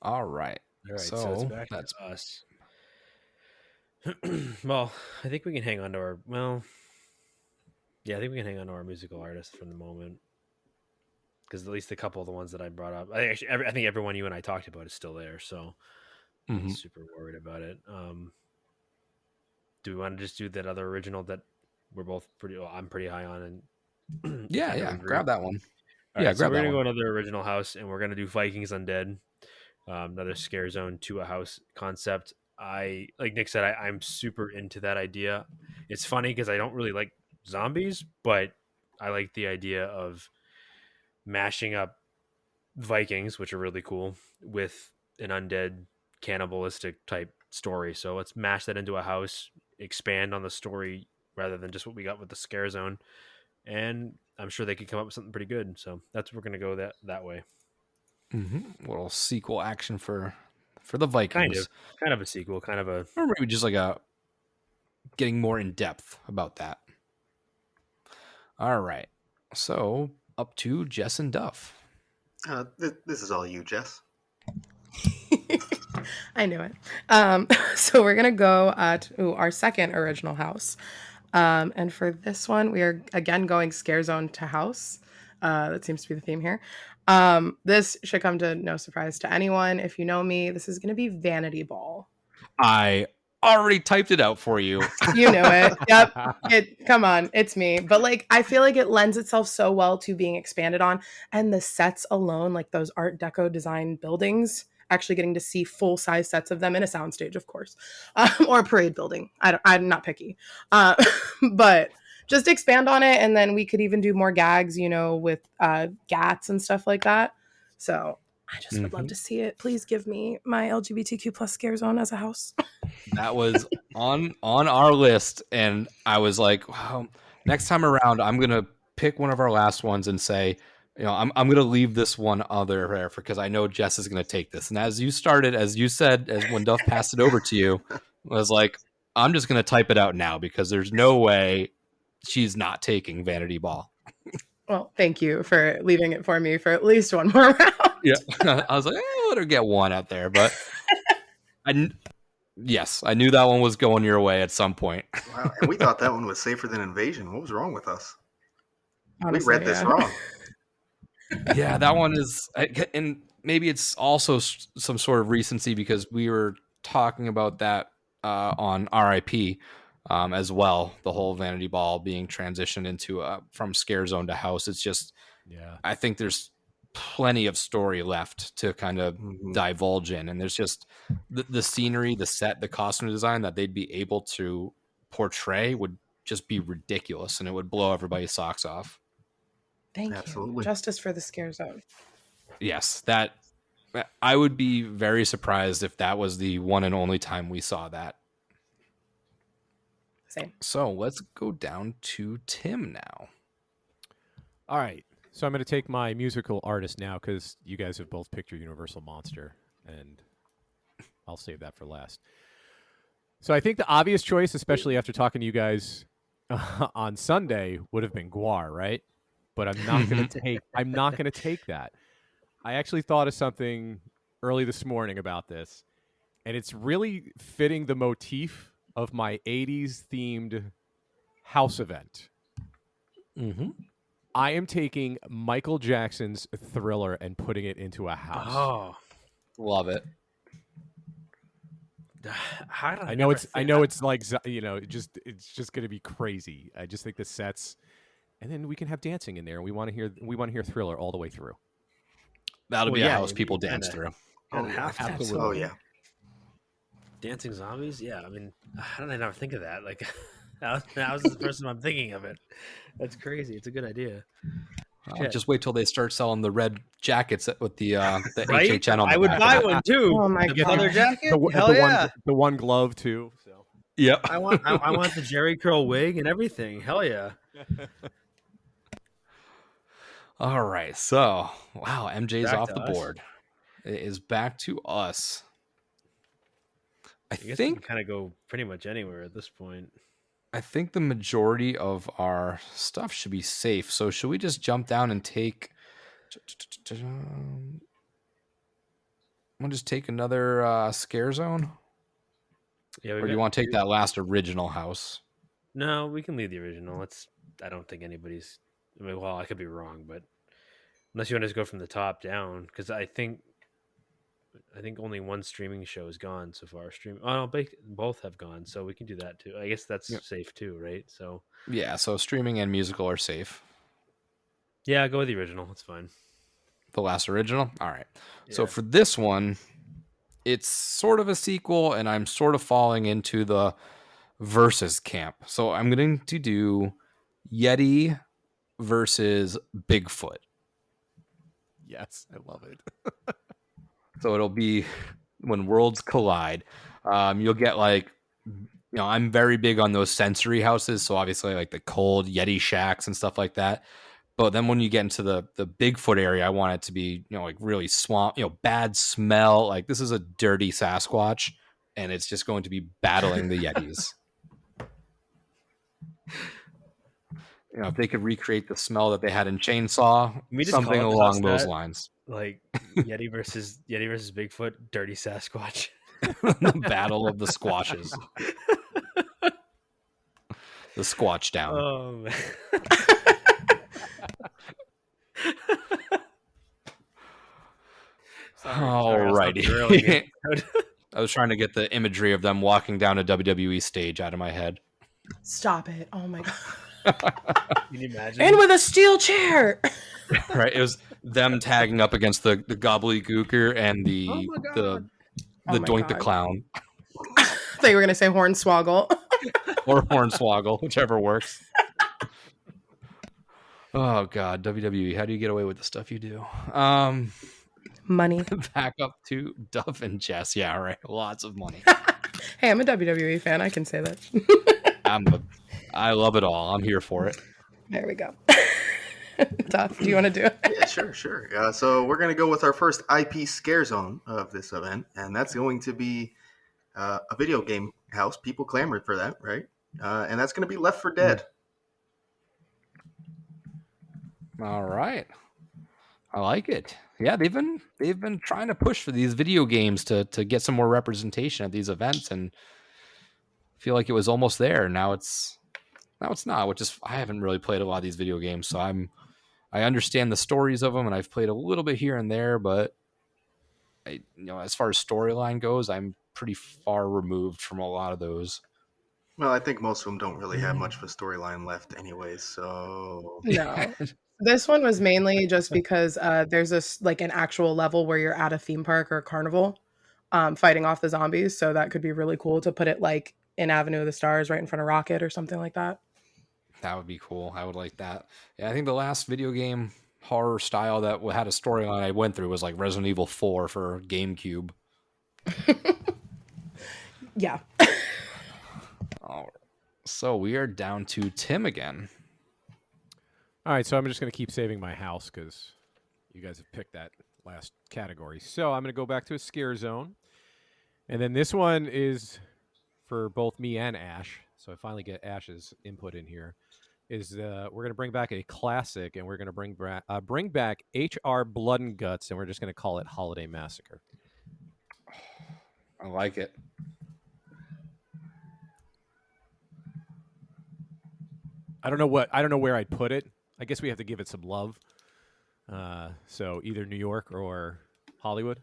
All right. All right. So it's back to us. Well, I think we can hang on to our. Well, yeah, I think we can hang on to our musical artist for the moment. Because at least a couple of the ones that I brought up, I think everyone you and I talked about is still there, so I'm not super worried about it. Do we want to just do that other original that we're both I'm pretty high on, and yeah, grab that one. All right, so we're gonna go another original house, and we're gonna do Vikings Undead, another scare zone to a house concept. Like Nick said, I'm super into that idea. It's funny because I don't really like zombies, but I like the idea of mashing up Vikings, which are really cool, with an undead cannibalistic type story. So let's mash that into a house, expand on the story rather than just what we got with the scare zone. And I'm sure they could come up with something pretty good. So that's what we're going to go that way. Mm-hmm. Little sequel action for the Vikings. Kind of a sequel, kind of a... Or maybe just like a getting more in depth about that. All right. So up to Jess and Duff. This is all you, Jess. I knew it. So we're gonna go to our second original house, and for this one, we are again going scare zone to house. That seems to be the theme here. This should come to no surprise to anyone. If you know me, this is gonna be Vanity Ball. I already typed it out for you. You knew it. Yep. Come on, it's me. But like, I feel like it lends itself so well to being expanded on, and the sets alone, like those Art Deco design buildings, actually getting to see full size sets of them in a soundstage, of course, or a parade building. I'm not picky, but just expand on it, and then we could even do more gags, with GATs and stuff like that. So I just would love to see it. Please give me my LGBTQ plus scare zone as a house. That was on our list, and I was like, wow, next time around, I'm gonna pick one of our last ones and say, I'm gonna leave this one other there because I know Jess is gonna take this. And as you said, as when Duff passed it over to you, I was like, I'm just gonna type it out now because there's no way she's not taking Vanity Ball. Well, thank you for leaving it for me for at least one more round. Yeah, I was like, let her get one out there, but yes, I knew that one was going your way at some point. Wow, and we thought that one was safer than Invasion. What was wrong with us? Honestly, we read this wrong. Yeah, that one is, and maybe it's also some sort of recency because we were talking about that on RIP as well. The whole Vanity Ball being transitioned into from scare zone to house. It's just, I think there's plenty of story left to kind of divulge in, and there's just the scenery, the set, the costume design that they'd be able to portray would just be ridiculous, and it would blow everybody's socks off. Thank you. Justice for the scare zone. Yes, that I would be very surprised if that was the one and only time we saw that. Same. So let's go down to Tim now. All right. So I'm going to take my musical artist now because you guys have both picked your Universal Monster, and I'll save that for last. So I think the obvious choice, especially after talking to you guys on Sunday, would have been Guar, right? But I'm not going to take. I'm not going to take that. I actually thought of something early this morning about this, and it's really fitting the motif of my '80s themed house event. Mm-hmm. I am taking Michael Jackson's Thriller and putting it into a house. Oh, love it. I know it's like, it's just going to be crazy. I just think the sets, and then we can have dancing in there. We want to hear Thriller all the way through. That'll be a house people dance through. Absolutely. Oh yeah. Dancing zombies? Yeah, I mean, how did I never think of that? Like, that was the first time I'm thinking of it. That's crazy. It's a good idea. Just wait till they start selling the red jackets with the Right? HHN on the I would back buy of it. one too. Oh my The God. leather jacket? The Hell yeah. one glove too. So Yep. I want the Jerry curl wig and everything. Hell yeah. All right. So, wow, MJ's Back off to the us. board. It is back to us. I I guess we think can kind of go pretty much anywhere at this point. the majority of our stuff should be safe. So should we just jump down and take? We'll just take another scare zone, Yeah, or do you want to take that last original house? No, we can leave the original. I don't think anybody's. I mean, well, I could be wrong, but unless you want to just go from the top down, because I think only one streaming show is gone so far. No, both have gone, so we can do that too. I guess that's safe too, right? So Yeah. So streaming and musical are safe. yeah, go with the original. It's fine. The last original. All right. So Yeah. for this one, it's sort of a sequel, and I'm sort of falling into the versus camp. So I'm going to do Yeti versus Bigfoot. yes, I love it. So it'll be when worlds collide. You'll get I'm very big on those sensory houses. So obviously like the cold Yeti shacks and stuff like that. But then when you get into the Bigfoot area, I want it to be, like really swamp, bad smell. Like this is a dirty Sasquatch, and it's just going to be battling the Yetis. if they could recreate the smell that they had in Chainsaw, Can we just something call it along just those that? lines. Like Yeti versus Bigfoot, Dirty Sasquatch. The battle of the squashes. The Squatch down. Oh man. Alrighty. I was trying to get the imagery of them walking down a WWE stage out of my head. Stop it. Oh my God. Can you imagine? And with a steel chair. Right? It was them tagging up against the gobbledygooker and the Oh my Doink the God. Clown. I thought you were going to say Hornswoggle. Or Hornswoggle, whichever works. Oh God, WWE, how do you get away with the stuff you do? Money. Back up to Duff and Jess. Yeah, right. Lots of money. Hey, I'm a WWE fan. I can say that. I love it all. I'm here for it. There we go. Duff, do you want to do it? Yeah, sure. So we're going to go with our first IP scare zone of this event, and that's going to be a video game house. People clamored for that, right? And that's going to be Left 4 Dead. All right. I like it. Yeah, they've been trying to push for these video games to get some more representation at these events, and I feel like it was almost there. Now it's not, which is I haven't really played a lot of these video games, so I understand the stories of them, and I've played a little bit here and there, but as far as storyline goes, I'm pretty far removed from a lot of those. Well, I think most of them don't really have much of a storyline left anyways, so... No. This one was mainly just because there's an actual level where you're at a theme park or a carnival fighting off the zombies. So that could be really cool to put it like in Avenue of the Stars right in front of Rocket or something like that. That would be cool. I would like that. Yeah, I think the last video game horror style that had a storyline I went through was like Resident Evil 4 for GameCube. Yeah. All right. So we are down to Tim again. All right, so I'm just going to keep saving my house because you guys have picked that last category. So I'm going to go back to a scare zone. And then this one is for both me and Ash. So I finally get Ash's input in here. We're going to bring back a classic, and we're going to bring back HR Blood and Guts, and we're just going to call it Holiday Massacre. I like it. I don't know where I'd put it. I guess we have to give it some love. So either New York or Hollywood.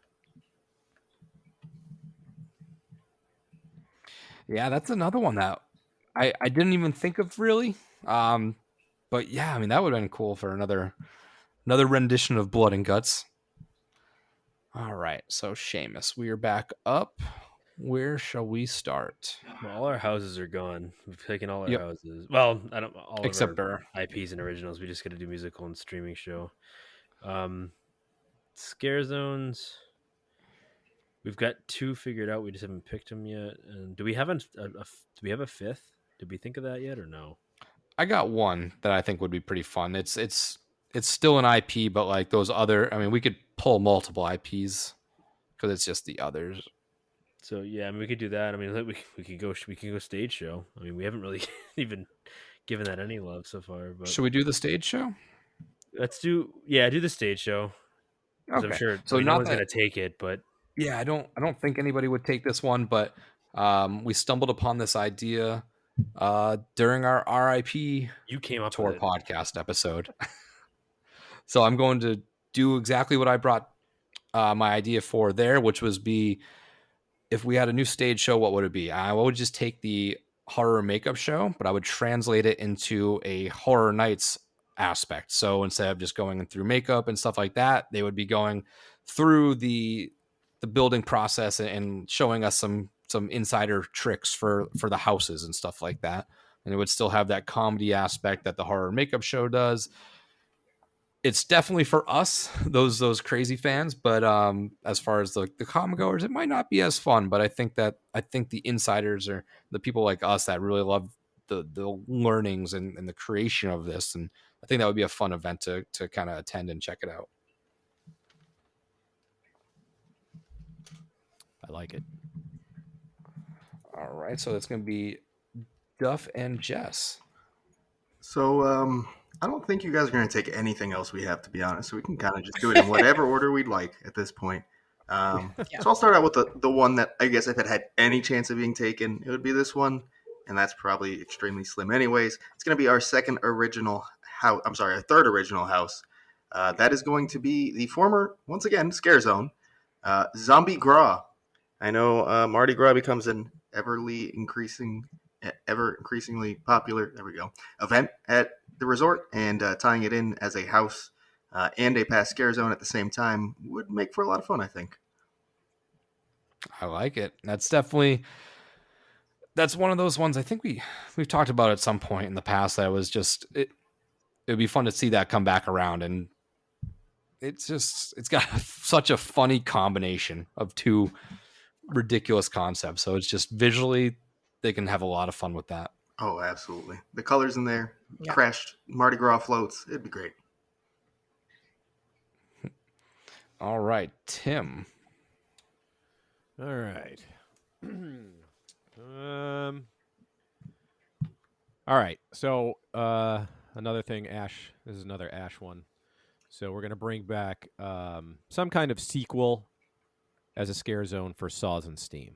Yeah, that's another one that I didn't even think of really. But yeah, I mean that would have been cool for another rendition of Blood and Guts. All right, so Seamus, we are back up. Where shall we start? Well, all our houses are gone. We've taken all our houses. Well, I don't all except of for our IPs and originals. We just got to do musical and streaming show. Scare zones. We've got 2 figured out. We just haven't picked them yet. And do we have do we have a 5th? Did we think of that yet or no? I got one that I think would be pretty fun. It's still an IP, but like those other. I mean, we could pull multiple IPs because it's just the others. So yeah, I mean, we could do that. I mean, we could go stage show. I mean, we haven't really even given that any love so far. But should we do the stage show? Let's do the stage show. Okay. I'm sure. So no one's gonna take it, but yeah, I don't think anybody would take this one. But we stumbled upon this idea during our RIP you came up tour with it. podcast episode. So I'm going to do exactly what I brought my idea for there, which was if we had a new stage show, what would it be? I would just take the horror makeup show, but I would translate it into a horror nights aspect. So instead of just going through makeup and stuff like that, they would be going through the building process and showing us some insider tricks for the houses and stuff like that. And it would still have that comedy aspect that the horror makeup show does. It's definitely for us, those crazy fans, but as far as the comic goers, it might not be as fun. But I think the insiders are the people like us that really love the learnings and the creation of this, and I think that would be a fun event to kind of attend and check it out. I like it. All right, so it's going to be Duff and Jess. So, I don't think you guys are going to take anything else we have, to be honest. So we can kind of just do it in whatever order we'd like at this point. Yeah. So I'll start out with the one that I guess if it had any chance of being taken, it would be this one. And that's probably extremely slim anyways. It's going to be our second original house. I'm sorry, our third original house. That is going to be the former, once again, Scare Zone, Zombie Gras. I know Mardi Gras becomes an ever increasingly popular, there we go, event at the resort, and tying it in as a house and a past Scare Zone at the same time would make for a lot of fun, I think. I like it. That's one of those ones I think we've talked about at some point in the past that was just it would be fun to see that come back around, and it's got such a funny combination of two ridiculous concepts. So it's just visually they can have a lot of fun with that. Oh, absolutely. The colors in there, Yeah. crashed Mardi Gras floats, it'd be great. All right, Tim. All right. All right. So another thing, Ash. This is another Ash one. So we're gonna bring back some kind of sequel as a Scare Zone for Saws and Steam.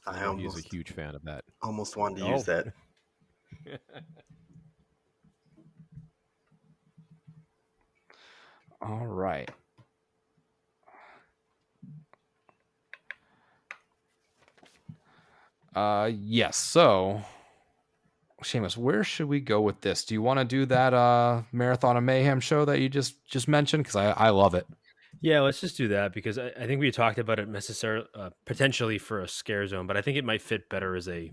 I He's a huge fan of that. almost wanted to use that. All right. Yes. So, Seamus, where should we go with this? Do you want to do that Marathon of Mayhem show that you just mentioned? Because I love it. Yeah, let's just do that because I think we talked about it potentially for a Scare Zone, but I think it might fit better as a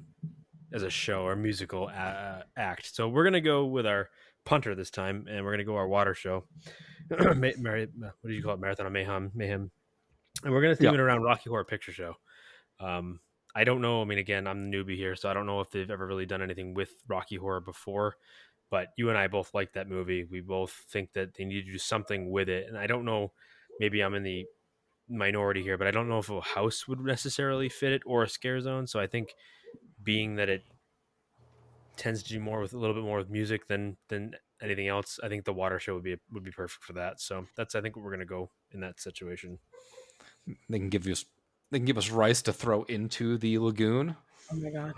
show or musical act. So we're gonna go with our punter this time, and we're gonna go our water show. What do you call it? Marathon of Mayhem, and we're gonna theme it around Rocky Horror Picture Show. I don't know. I mean, again, I'm the newbie here, so I don't know if they've ever really done anything with Rocky Horror before. But you and I both like that movie. We both think that they need to do something with it, and I don't know. Maybe I'm in the minority here, but I don't know if a house would necessarily fit it or a Scare Zone. So I think, being that it tends to do more with a little bit more with music than anything else, I think the water show would be perfect for that. So that's I think what we're gonna go in that situation. They can give us rice to throw into the lagoon. Oh my god.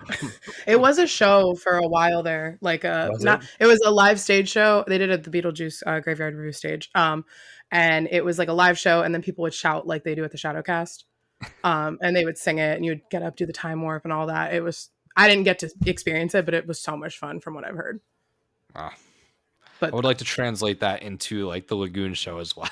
It was a show for a while there. Like it was a live stage show. They did it at the Beetlejuice Graveyard Review stage. And it was like a live show, and then people would shout like they do at the Shadowcast. And they would sing it, and you would get up, do the time warp and all that. I didn't get to experience it, but it was so much fun from what I've heard. But I would like to translate that into like the lagoon show as well.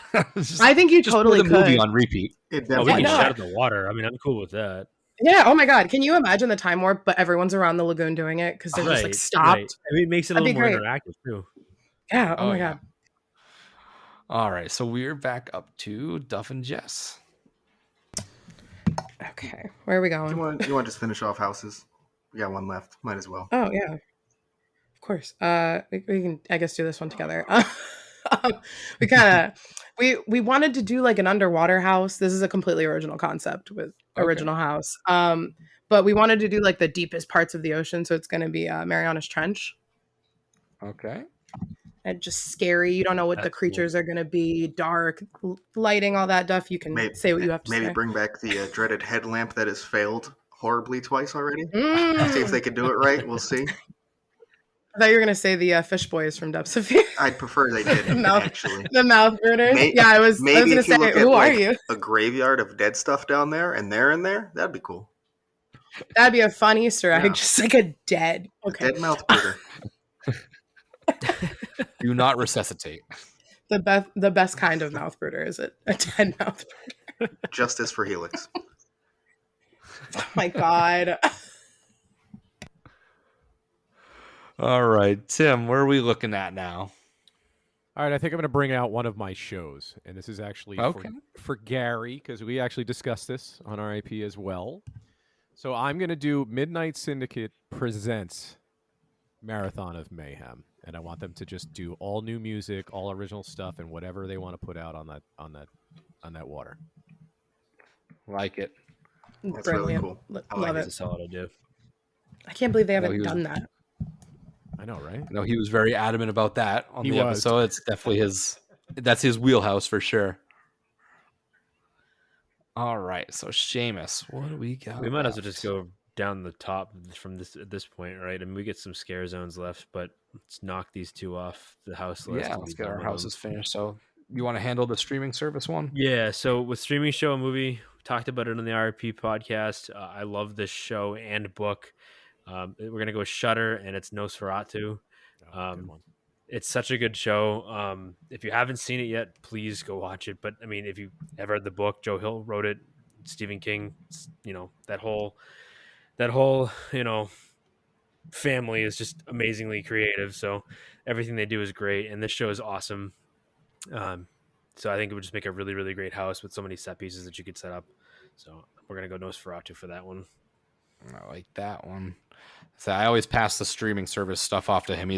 I think you totally put the movie could. on repeat. It Oh, we definitely can no. shout in the water. I mean, I'm cool with that. Yeah. Oh my god. Can you imagine the time warp, but everyone's around the lagoon doing it because they're just like stopped? Right. I mean, it makes it a That'd little be more great. interactive too. Yeah. Oh my god. All right, so we're back up to Duff and Jess. Okay. Where are we going? You want to just finish off houses? We got one left. Might as well. Oh yeah, of course. We can, I guess, do this one together. We wanted to do like an underwater house. This is a completely original concept with original house. But we wanted to do like the deepest parts of the ocean, so it's going to be Mariana's Trench. Okay. And just scary. You don't know what the creatures are going to be. Dark lighting, all that stuff. You can say what you have to say. Maybe bring back the dreaded headlamp that has failed horribly twice already. Mm. See if they could do it right. We'll see. I thought you were going to say the fish boys from Depths of Fear. I'd prefer they didn't, actually. The mouth birders. Maybe I was going to say, who are you? A graveyard of dead stuff down there, and they're in there. That'd be cool. That'd be a fun Easter egg, Yeah. just like a dead. Okay. Dead mouth birder. Do not resuscitate. The best kind of mouth brooder is a dead mouth brooder. Justice for Helix. Oh my god. All right, Tim, where are we looking at now? All right, I think I'm going to bring out one of my shows, and this is actually for Gary, because we actually discussed this on RIP as well. So I'm going to do Midnight Syndicate Presents Marathon of Mayhem, and I want them to just do all new music, all original stuff, and whatever they want to put out on that water. Like it. That's Brilliant. really cool. Love That's it. a solid idea. I can't believe they haven't done that. I know, right? I know he was very adamant about that on He the was. episode. It's definitely that's his wheelhouse for sure. All right, so Seamus, what do we got? We might as well left? just go down the top from this at this point, right? I mean, we get some scare zones left, but let's knock these two off the house list. Yeah, and let's be get done our with them. houses finished. So you want to handle the streaming service one? Yeah, so with streaming show and movie, we talked about it on the RP podcast. I love this show and book. We're gonna go with Shudder, and it's Nosferatu. Oh, good one. It's such a good show. If you haven't seen it yet, please go watch it. But I mean, if you ever read the book, Joe Hill wrote it. Stephen King, that whole family is just amazingly creative. So everything they do is great, and this show is awesome. So I think it would just make a really, really great house with so many set pieces that you could set up. So we're gonna go Nosferatu for that one. I like that one. So I always pass the streaming service stuff off to him.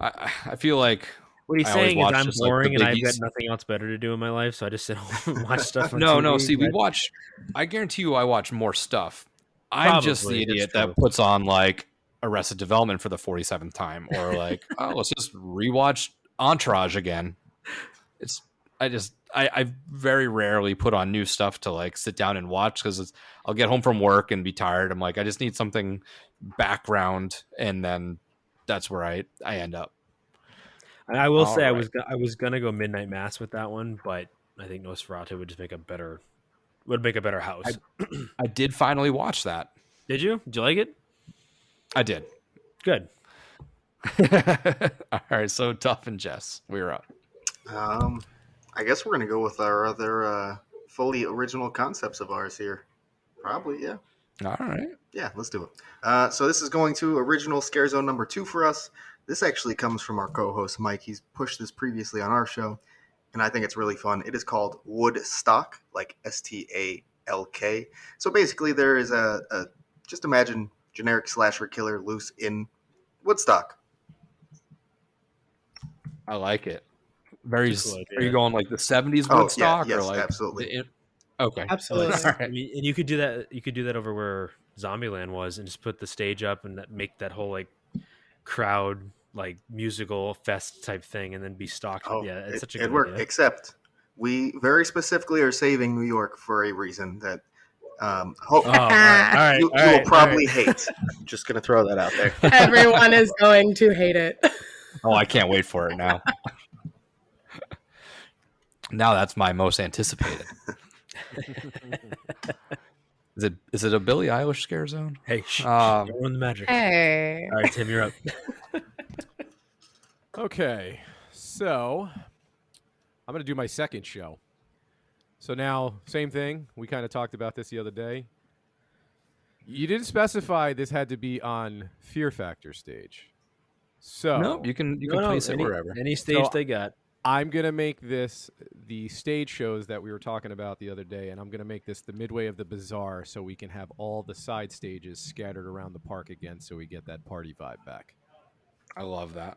I feel like What he's I always saying is watch I'm just, like, the boring and I've got biggies. nothing else better to do in my life, so I just sit home and watch stuff on no. TV, See, we but- watch. I guarantee you, I watch more stuff. I'm just Probably, the that's idiot true. that puts on like Arrested Development for the 47th time, or like, oh, let's just rewatch Entourage again. I very rarely put on new stuff to like sit down and watch because I'll get home from work and be tired. I'm like, I just need something background, and then that's where I end up. And I will say All I was gonna go Midnight Mass with that one, but I think Nosferatu would just make a better house. I did finally watch that. Did you? Did you like it? I did. Good. All right, so Duff and Jess, we're up. I guess we're gonna go with our other fully original concepts of ours here. Probably, yeah. All right. Yeah, let's do it. So this is going to original Scare Zone number 2 for us. This actually comes from our co-host Mike. He's pushed this previously on our show, and I think it's really fun. It is called Woodstock, like STALK. So basically, there is a just imagine generic slasher killer loose in Woodstock. I like it. Very. It's a cool idea. Are you going like the 70s Oh, yeah, Woodstock yes, or like absolutely. Okay. Absolutely. All I right. mean, and you could do that. You could do that over where Zombieland was, and just put the stage up and make that whole like crowd like musical fest type thing, and then be stocked. Oh, Yeah, it's such a it'd good work. idea. Except we very specifically are saving New York for a reason that Oh, all right, you will probably hate. Just gonna throw that out there. Everyone is going to hate it. Oh, I can't wait for it now. Now that's my most anticipated. Is it a Billie Eilish scare zone? Hey, Um, don't ruin the magic. Hey. All right, Tim, you're up. Okay, so I'm going to do my second show. So now, same thing. We kind of talked about this the other day. You didn't specify this had to be on Fear Factor stage. So No, you can place it wherever. Any stage So- they got. I'm going to make this the stage shows that we were talking about the other day, and I'm going to make this the midway of the bazaar so we can have all the side stages scattered around the park again so we get that party vibe back. I love that.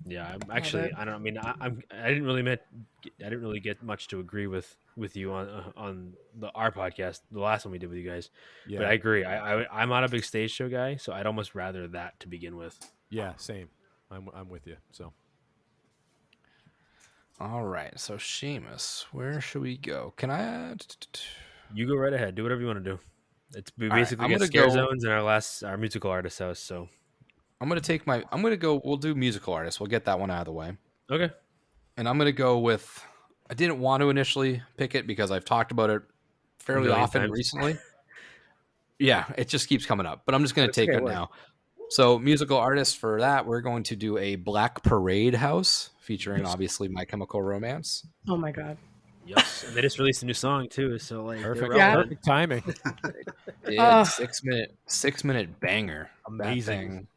Yeah, I'm actually. it. I don't. I mean, I didn't really get much to agree with you on our podcast, the last one we did with you guys. Yeah, But I agree. I'm not a big stage show guy, so I'd almost rather that to begin with. yeah, same. I'm with you. So All right, so Seamus, where should we go? Can I? You go right ahead. Do whatever you want to do. We right, basically I'm get gonna scare go- zones in our musical artist house. So I'm gonna go. We'll do musical artists. We'll get that one out of the way. okay. And I'm gonna go with. I didn't want to initially pick it because I've talked about it fairly million often times. recently. Yeah, it just keeps coming up. But I'm just gonna That's take okay, it work. now. So musical artists for that, we're going to do a Black Parade house featuring obviously My Chemical Romance. Oh my god. Yes, and they just released a new song too. So like, they're perfect, Yeah. perfect timing. Yeah, Ugh. 6 minute banger. That Amazing. thing.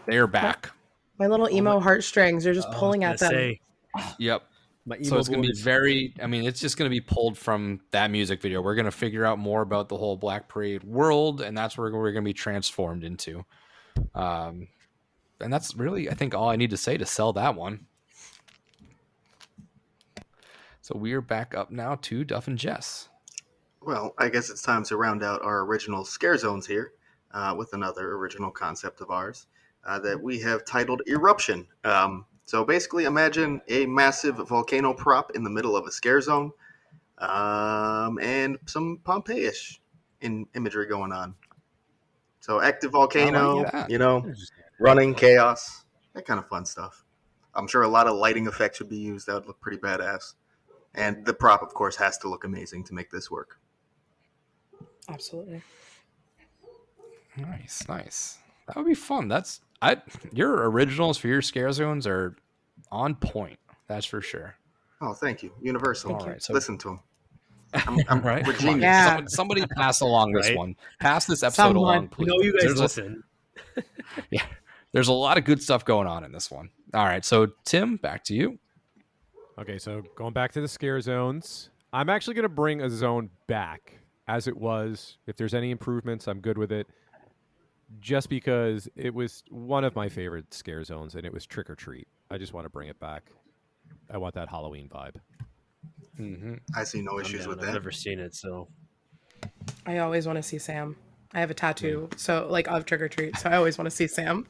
They're back. My little emo heartstrings are just Oh, pulling I at was them. gonna say, Yep. my So emo it's going to be boys. it's just going to be pulled from that music video. We're going to figure out more about the whole Black Parade world, and that's where we're going to be transformed into. And that's really, I think, all I need to say to sell that one. So we are back up now to Duff and Jess. Well, I guess it's time to round out our original scare zones here with another original concept of ours. that we have titled Eruption. So basically, imagine a massive volcano prop in the middle of a scare zone, and some Pompeii-ish imagery going on. So active volcano, that. running chaos, that kind of fun stuff. I'm sure a lot of lighting effects would be used. That would look pretty badass. And the prop, of course, has to look amazing to make this work. Absolutely. Nice. That would be fun. Your originals for your scare zones are on point. That's for sure. Oh, thank you. Universal. All right, so listen to him. right. We're Come on. genius. Yeah. Somebody pass along this Right? one. Pass this episode Someone. along, We please. know you guys There's listen. there's a lot of good stuff going on in this one. All right, so Tim, back to you. Okay, so going back to the scare zones, I'm actually going to bring a zone back as it was. If there's any improvements, I'm good with it. Just because it was one of my favorite scare zones, and it was Trick or Treat. I just want to bring it back. I want that Halloween vibe. I see no issues with I've that. never seen it, so I always want to see Sam. I have a tattoo, so like of Trick or Treat, so I always want to see Sam.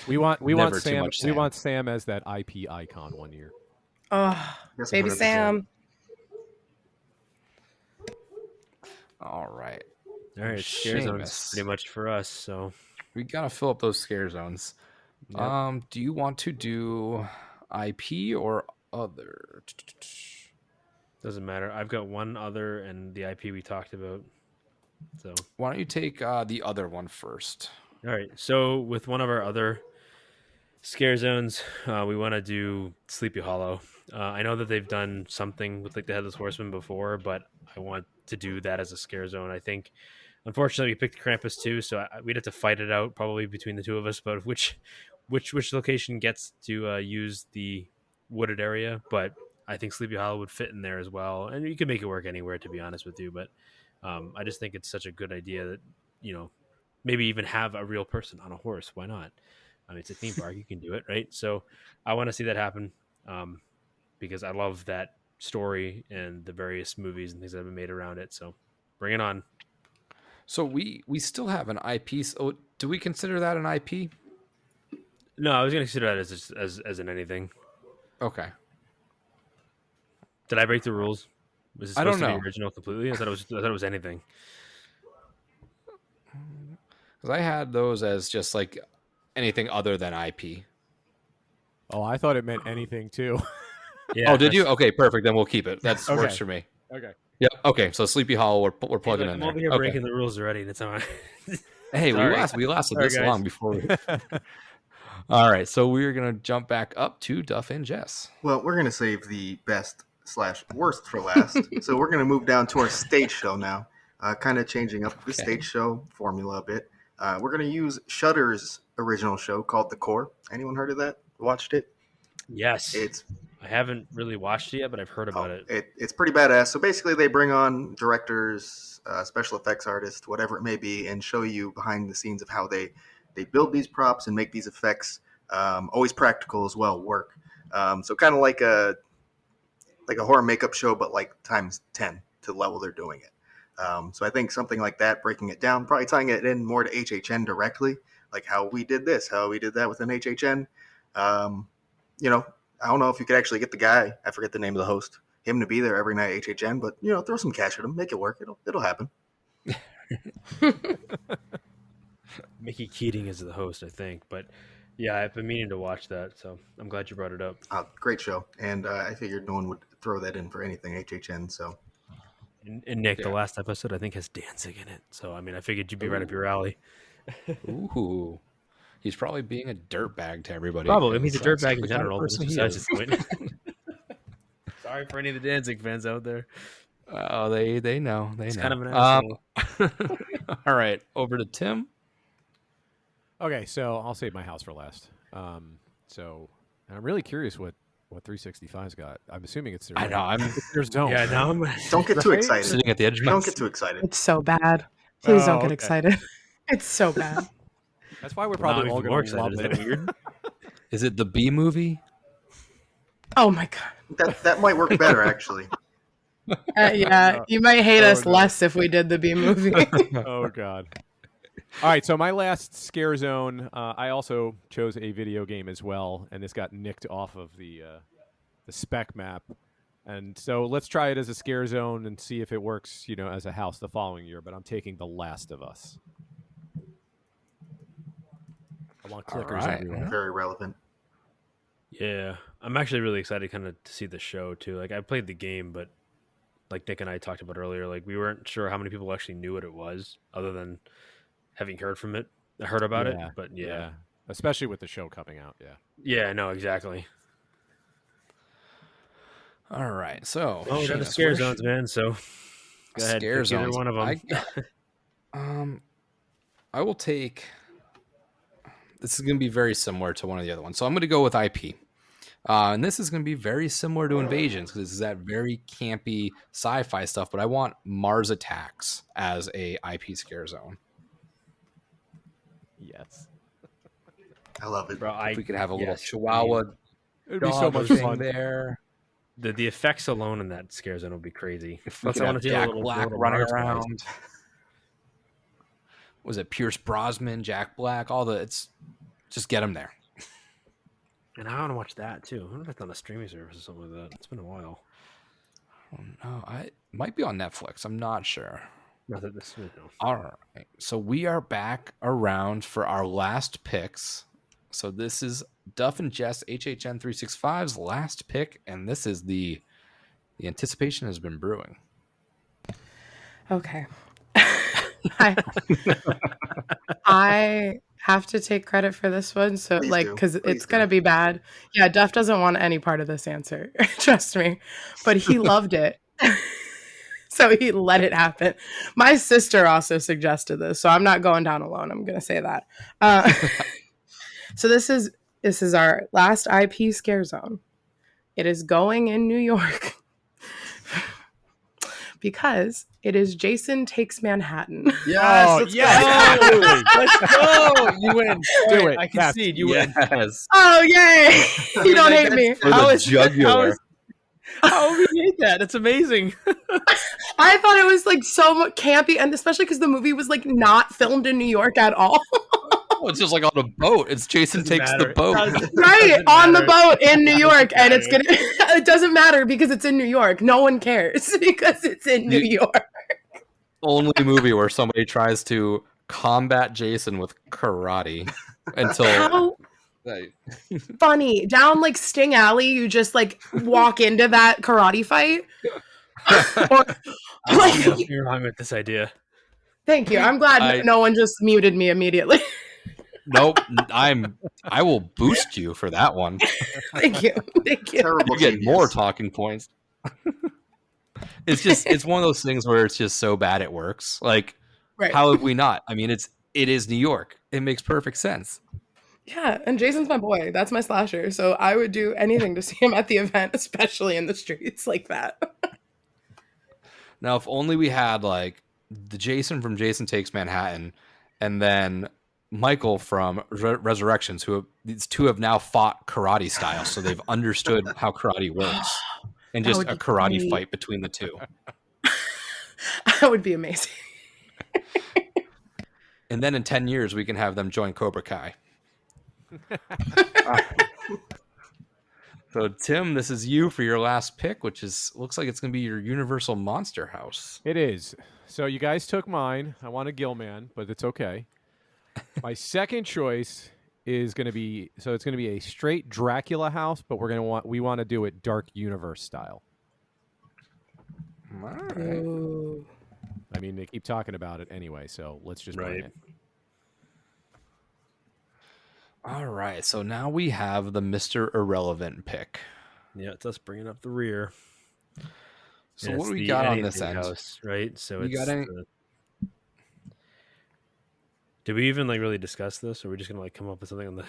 We want Never too Sam. much We Sam. want Sam as that IP icon one year. Oh, Yes, baby 100%. Sam. All right. all right, scare zones Seamus. pretty much for us. So We got to fill up those scare zones. Yep. Do you want to do IP or other? doesn't matter. I've got one other and the IP we talked about. So Why don't you take the other one first? all right. So with one of our other scare zones, we want to do Sleepy Hollow. I know that they've done something with like the Headless Horseman before, but I want to do that as a scare zone. I think, unfortunately, we picked Krampus too, so we'd have to fight it out probably between the two of us about which location gets to use the wooded area. But I think Sleepy Hollow would fit in there as well, and you can make it work anywhere, to be honest with you. But I just think it's such a good idea that maybe even have a real person on a horse. Why not? I mean, it's a theme park. You can do it, right? So I want to see that happen because I love that story and the various movies and things that have been made around it. So bring it on. So we still have an IP. So do we consider that an IP? No, I was going to consider that as in anything. Okay. Did I break the rules? Was it I supposed don't to know. be original completely? I thought it was anything. Because I had those as just like anything other than IP. Oh, I thought it meant anything too. Yeah. Oh, did you? Okay, perfect. Then we'll keep it. That Okay. works for me. Okay. Yep. Okay. So Sleepy Hollow, we're plugging in I'm there. over here Okay. breaking the rules already, and it's all right. Hey, Sorry. we lasted Sorry, this guys. long before we. All right, so we're gonna jump back up to Duff and Jess. Well, we're going to save the best/worst for last. So we're going to move down to our stage show now. Kind of changing up the stage show formula a bit. We're going to use Shudder's original show called The Core. Anyone heard of that? Watched it? Yes. It's I haven't really watched it yet, but I've heard about it. It's pretty badass. So basically, they bring on directors, special effects artists, whatever it may be, and show you behind the scenes of how they build these props and make these effects. Always practical as well. Work. So kind of like a horror makeup show, but like times 10 to the level they're doing it. So I think something like that, breaking it down, probably tying it in more to HHN directly, like how we did this, how we did that within HHN. I don't know if you could actually get the guy, I forget the name of the host, him to be there every night at HHN, but throw some cash at him, make it work. It'll happen. Mickey Keating is the host, I think. But yeah, I've been meaning to watch that, so I'm glad you brought it up. Great show. And I figured no one would throw that in for anything HHN. So And Nick, the last episode I think has Danzig in it. So I mean, I figured you'd be right up your alley. Ooh, he's probably being a dirtbag to everybody. Probably. I mean, he's a That's dirtbag in the kind of general. But person he besides is. the point. Sorry for any of the Danzig fans out there. Oh, they know. They It's know. kind of an asshole. All right, over to Tim. Okay, so I'll save my house for last. So I'm really curious what 365's got. I'm assuming it's their. I know. I'm their zone. Yeah, now I'm. don't get too Right? excited. sitting at the edge of my Don't get too excited. It's so bad. Please don't Oh, get okay. excited. It's so bad. That's why we're Now I'm probably all even more going to excited. love Is that it. weird? Is it the B movie? Oh my god. That might work better, actually. Yeah, you might hate Oh, us no. less if we did the B movie. Oh God. All right, so my last scare zone, I also chose a video game as well, and this got nicked off of the spec map. And so let's try it as a scare zone and see if it works, as a house the following year. But I'm taking The Last of Us. I want All clickers right. everywhere. Very relevant. Yeah, I'm actually really excited kind of to see the show too. Like I played the game, but like Nick and I talked about earlier, like we weren't sure how many people actually knew what it was, other than having heard about it. But yeah, especially with the show coming out. yeah, no, exactly. All right. So, Oh, we got the Seamus, scare what are zones, man. So go ahead, scare pick either zones. one of them. I will take. This is going to be very similar to one of the other ones. So I'm going to go with IP. And this is going to be very similar to Invasions because it's that very campy sci-fi stuff. But I want Mars Attacks as a IP scare zone. Yes. I love it. Bro, If we could have a little yes, Chihuahua It'd be so much thing fun. there. The effects alone in that scare zone will be crazy. If we Plus, could I have want to see Jack a little Black little running Mars guys. around. Was it Pierce Brosnan, Jack Black? It's just get them there. And I want to watch that too. I wonder if it's on a streaming service or something like that. It's been a while. Oh, no, I might be on Netflix. I'm not sure. Not that this no. All right. So we are back around for our last picks. So this is Duff and Jess HHN365's last pick, and this is the anticipation has been brewing. Okay. I have to take credit for this one. So, Please like, do. because Please it's going to do. be bad. Yeah, Duff doesn't want any part of this answer. Trust me. But he loved it. So he let it happen. My sister also suggested this. So I'm not going down alone. I'm going to say that. So this is our last IP scare zone. It is going in New York. Because it is Jason Takes Manhattan. Yes, let's yes! Let's go! You win. Do it. I Yes. concede. You win. Yes. Oh, yay! You don't hate me. For the jugular. How would we hate that? That's amazing. I thought it was like so much campy, and especially because the movie was like not filmed in New York at all. Oh, it's just like on a boat. It's Jason Doesn't takes matter. the boat. Right, on the matter. boat in New York, and it's matter. gonna. It doesn't matter because it's in New York. No one cares because it's in New York. Only movie where somebody tries to combat Jason with karate until How funny! Down like Sting Alley, you just like walk into that karate fight. Or, like, You're wrong with this idea. thank you. I'm glad no one just muted me immediately. Nope. I will boost you for that one. Thank you. Thank you. Terrible You get genius. more talking points. It's one of those things where it's just so bad it works. Like, Right. how have we not? I mean, it is New York. It makes perfect sense. Yeah, and Jason's my boy. That's my slasher. So I would do anything to see him at the event, especially in the streets like that. Now, if only we had like the Jason from Jason Takes Manhattan, and then Michael from Resurrections, these two have now fought karate style, so they've understood how karate works, and That just would a be karate great. fight between the two. That would be amazing. And then in 10 years, we can have them join Cobra Kai. So, Tim, this is you for your last pick, which looks like it's going to be your Universal Monster House. It is. So you guys took mine. I want a Gilman, but it's okay. My second choice is going to be it's going to be a straight Dracula house, but we want to do it Dark Universe style. All right. Ooh. I mean, they keep talking about it anyway, so let's just bring Right. it. All right. So now we have the Mr. Irrelevant pick. Yeah, it's us bringing up the rear. So And what it's do we the got on anything this end? house, right? So We it's got any- Did we even like really discuss this, or are we just gonna like come up with something on the,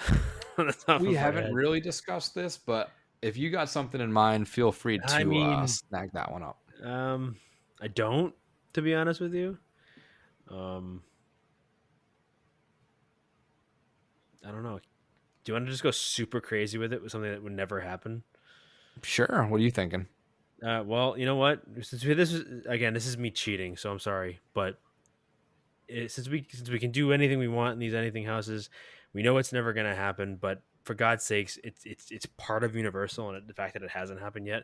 on the top We of our haven't head? really discussed this, but if you got something in mind, feel free to I mean- snag that one up. I don't, to be honest with you. I don't know. Do you want to just go super crazy with it with something that would never happen? Sure. What are you thinking? Well, you know what? Since this is me cheating, so I'm sorry, but since we can do anything we want in these anything houses, we know it's never going to happen. But for God's sakes, it's part of Universal, and the fact that it hasn't happened yet,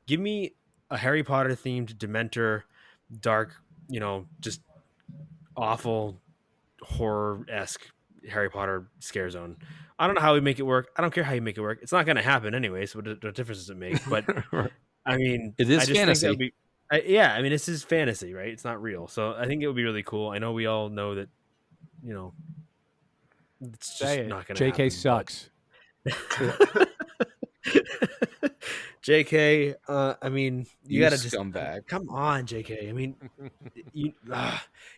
give me a Harry Potter themed Dementor, dark, just awful horror-esque Harry Potter scare zone. I don't know how we make it work. I don't care how you make it work. It's not going to happen anyway. So what difference does it make? But I mean, It is I just fantasy. Think yeah, I mean, this is fantasy, right? It's not real. So I think it would be really cool. I know we all know that, it's just not going to happen. JK sucks. JK, I mean, you got to just scumbag. come on, JK. I mean,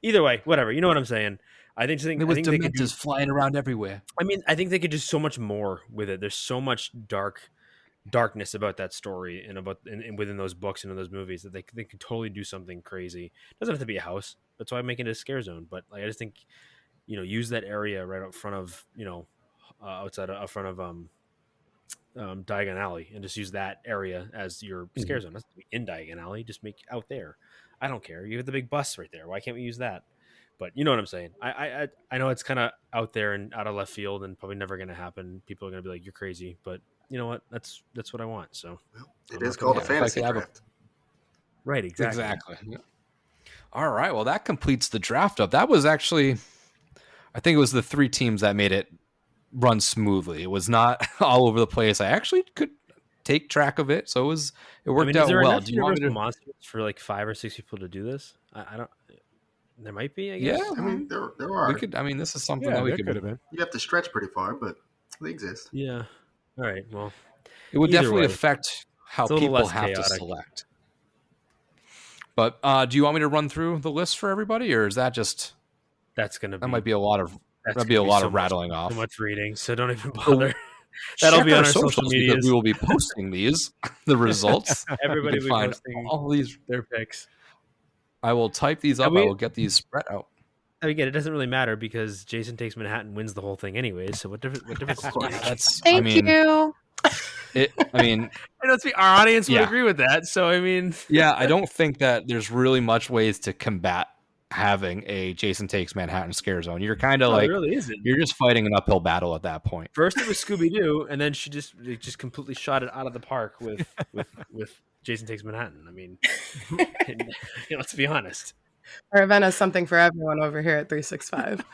either way, whatever. You know what I'm saying? I think There was they could do, Dementors flying around everywhere. I mean, I think they could do so much more with it. There's so much darkness about that story and within those books and in those movies that they could totally do something crazy. It doesn't have to be a house. That's why I'm making it a scare zone. But like, I just think, use that area right up front of, up front of Diagon Alley, and just use that area as your scare zone. It doesn't have to be in Diagon Alley. Just make out there. I don't care. You have the big bus right there. Why can't we use that? But you know what I'm saying. I know it's kind of out there and out of left field and probably never going to happen. People are going to be like, "You're crazy," but you know what? That's what I want. So It is called a fantasy draft. Right, exactly. Yeah. All right. Well, that completes the draft up. That was actually, I think it was the 3 teams that made it run smoothly. It was not all over the place. I actually could take track of it, so it worked out well. Do you want me to monsters for like 5 or 6 people to do this? I don't. There might be, I guess. Yeah, I mean, there are. We could. I mean, this is something that we could have been. You have to stretch pretty far, but they exist. Yeah. All right. Well, it would either definitely way, affect how it's a little people less have to chaotic. select. But do you want me to run through the list for everybody, or is that just that might be a lot of rattling off. So much reading, so don't even bother. That'll Check be on our socials social media. because we will be posting these, the results. Everybody You will can be find posting all these. their picks. I will type these up. I will get these spread out. Again, it doesn't really matter because Jason Takes Manhattan wins the whole thing anyways. So what difference? Of course, that's. Thank you. I know our audience would Yeah. agree with that. So I mean, Yeah, I don't think that there's really much ways to combat having a Jason Takes Manhattan scare zone. You're kind of no, like it really isn't. you're just fighting an uphill battle at that point. First it was Scooby Doo, and then they just completely shot it out of the park with Jason Takes Manhattan. I mean, let's be honest. Our event has something for everyone over here at 365.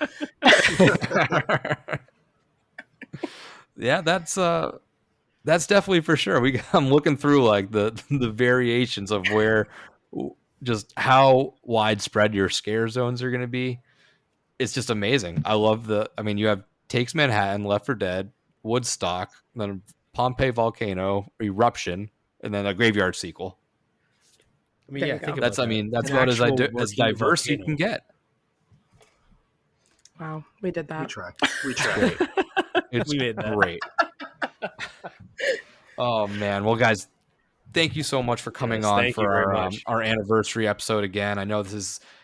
Yeah, that's definitely for sure. I'm looking through like the variations of where just how widespread your scare zones are going to be. It's just amazing. I love you have Takes Manhattan, Left 4 Dead, Woodstock, then Pompeii Volcano, Eruption, and then a Graveyard sequel. I mean, There yeah, you go. think about That's that. that's An about as actual diverse you volcano. can get. Wow, we did We that. try. We try. It's We made that. great. Oh man, well guys, thank you so much for coming Yes, on thank you for very much. our anniversary episode again. I know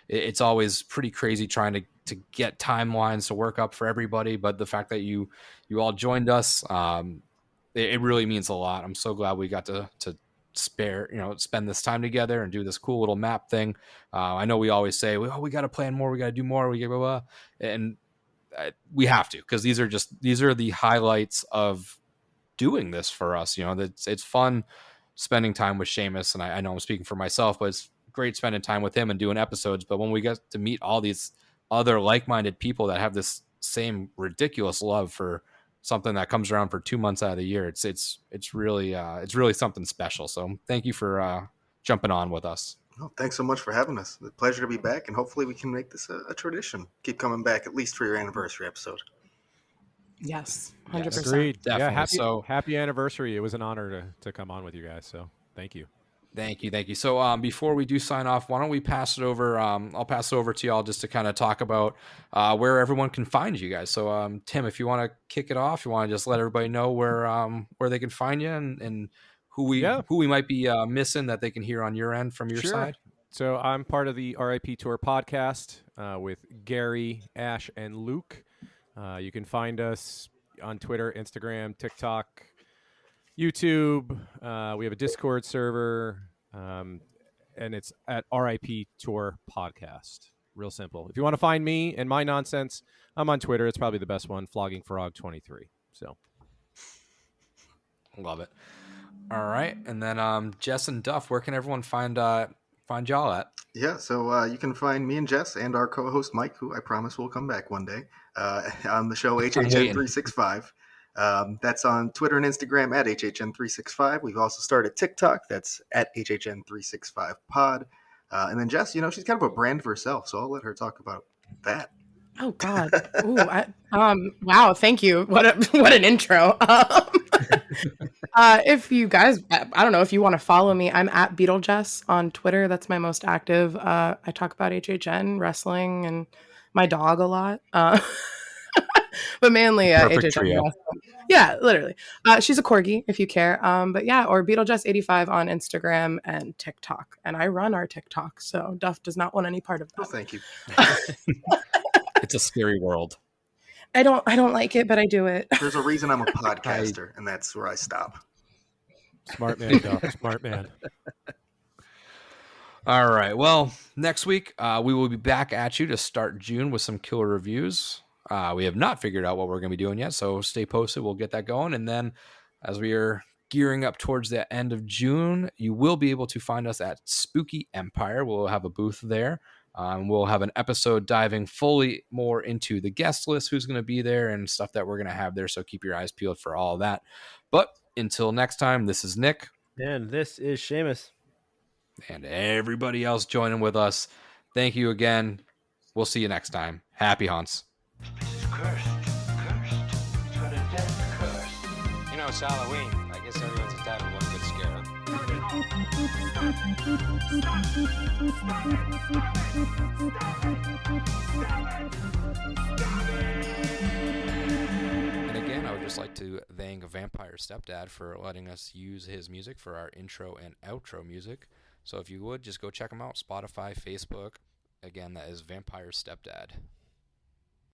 it's always pretty crazy trying to get timelines to work up for everybody, but the fact that you all joined us, it really means a lot. I'm so glad we got to spend this time together and do this cool little map thing. I know we always say, we got to plan more, we got to do more, and we have to, because these are the highlights of doing this for us. It's fun spending time with Seamus, and I know I'm speaking for myself, but it's great spending time with him and doing episodes. But when we get to meet all these other like-minded people that have this same ridiculous love for something that comes around for 2 months out of the year, it's really something special. So thank you for jumping on with us. Oh, thanks so much for having us. It's a pleasure to be back, and hopefully we can make this a tradition. Keep coming back at least for your anniversary episode. Yes, 100%. Agreed. Definitely. Yeah, happy anniversary. It was an honor to come on with you guys. So thank you. Thank you. So before we do sign off, why don't we pass it over? I'll pass it over to y'all just to kind of talk about where everyone can find you guys. So Tim, if you want to kick it off, you want to just let everybody know where they can find you and who we might be missing that they can hear on your end from your side. So I'm part of the RIP Tour podcast with Gary, Ash, and Luke. You can find us on Twitter, Instagram, TikTok, YouTube. We have a Discord server, and it's at RIP Tour Podcast. Real simple. If you want to find me and my nonsense, I'm on Twitter. It's probably the best one, floggingfrog23. So Love it. All right, and then Jess and Duff, where can everyone find y'all at? Yeah, so you can find me and Jess and our co-host Mike, who I promise will come back one day, on the show HHN365. That's on Twitter and Instagram at HHN365. We've also started TikTok. That's at HHN365pod. And then Jess, she's kind of a brand for herself, so I'll let her talk about that. Oh God! Ooh, wow! Thank you. What an intro. If you guys, I don't know if you want to follow me. I'm at Beetlejuice on Twitter. That's my most active. I talk about HHN wrestling and my dog a lot, but mainly Perfect HHN trio. wrestling. Yeah, literally. She's a corgi if you care. But yeah, or Beetlejuice85 on Instagram and TikTok. And I run our TikTok, so Duff does not want any part of that. Well, thank you. It's a scary world. I don't like it, but I do it. There's a reason I'm a podcaster, and that's where I stop. smart man, Duff. Smart man. All right. Well, next week we will be back at you to start June with some killer reviews. We have not figured out what we're going to be doing yet, so stay posted. We'll get that going. And then as we are gearing up towards the end of June, you will be able to find us at Spooky Empire. We'll have a booth there. We'll have an episode diving fully more into the guest list, who's going to be there and stuff that we're going to have there. So keep your eyes peeled for all of that. But until next time, this is Nick. And this is Seamus. And everybody else joining with us. Thank you again. We'll see you next time. Happy haunts. It's cursed. Cursed. It's got a death curse. You know, it's Halloween. I guess everyone's entitled to one good scare. And again, I would just like to thank Vampire Stepdad for letting us use his music for our intro and outro music. So if you would, just go check him out. Spotify, Facebook. Again, that is Vampire Stepdad.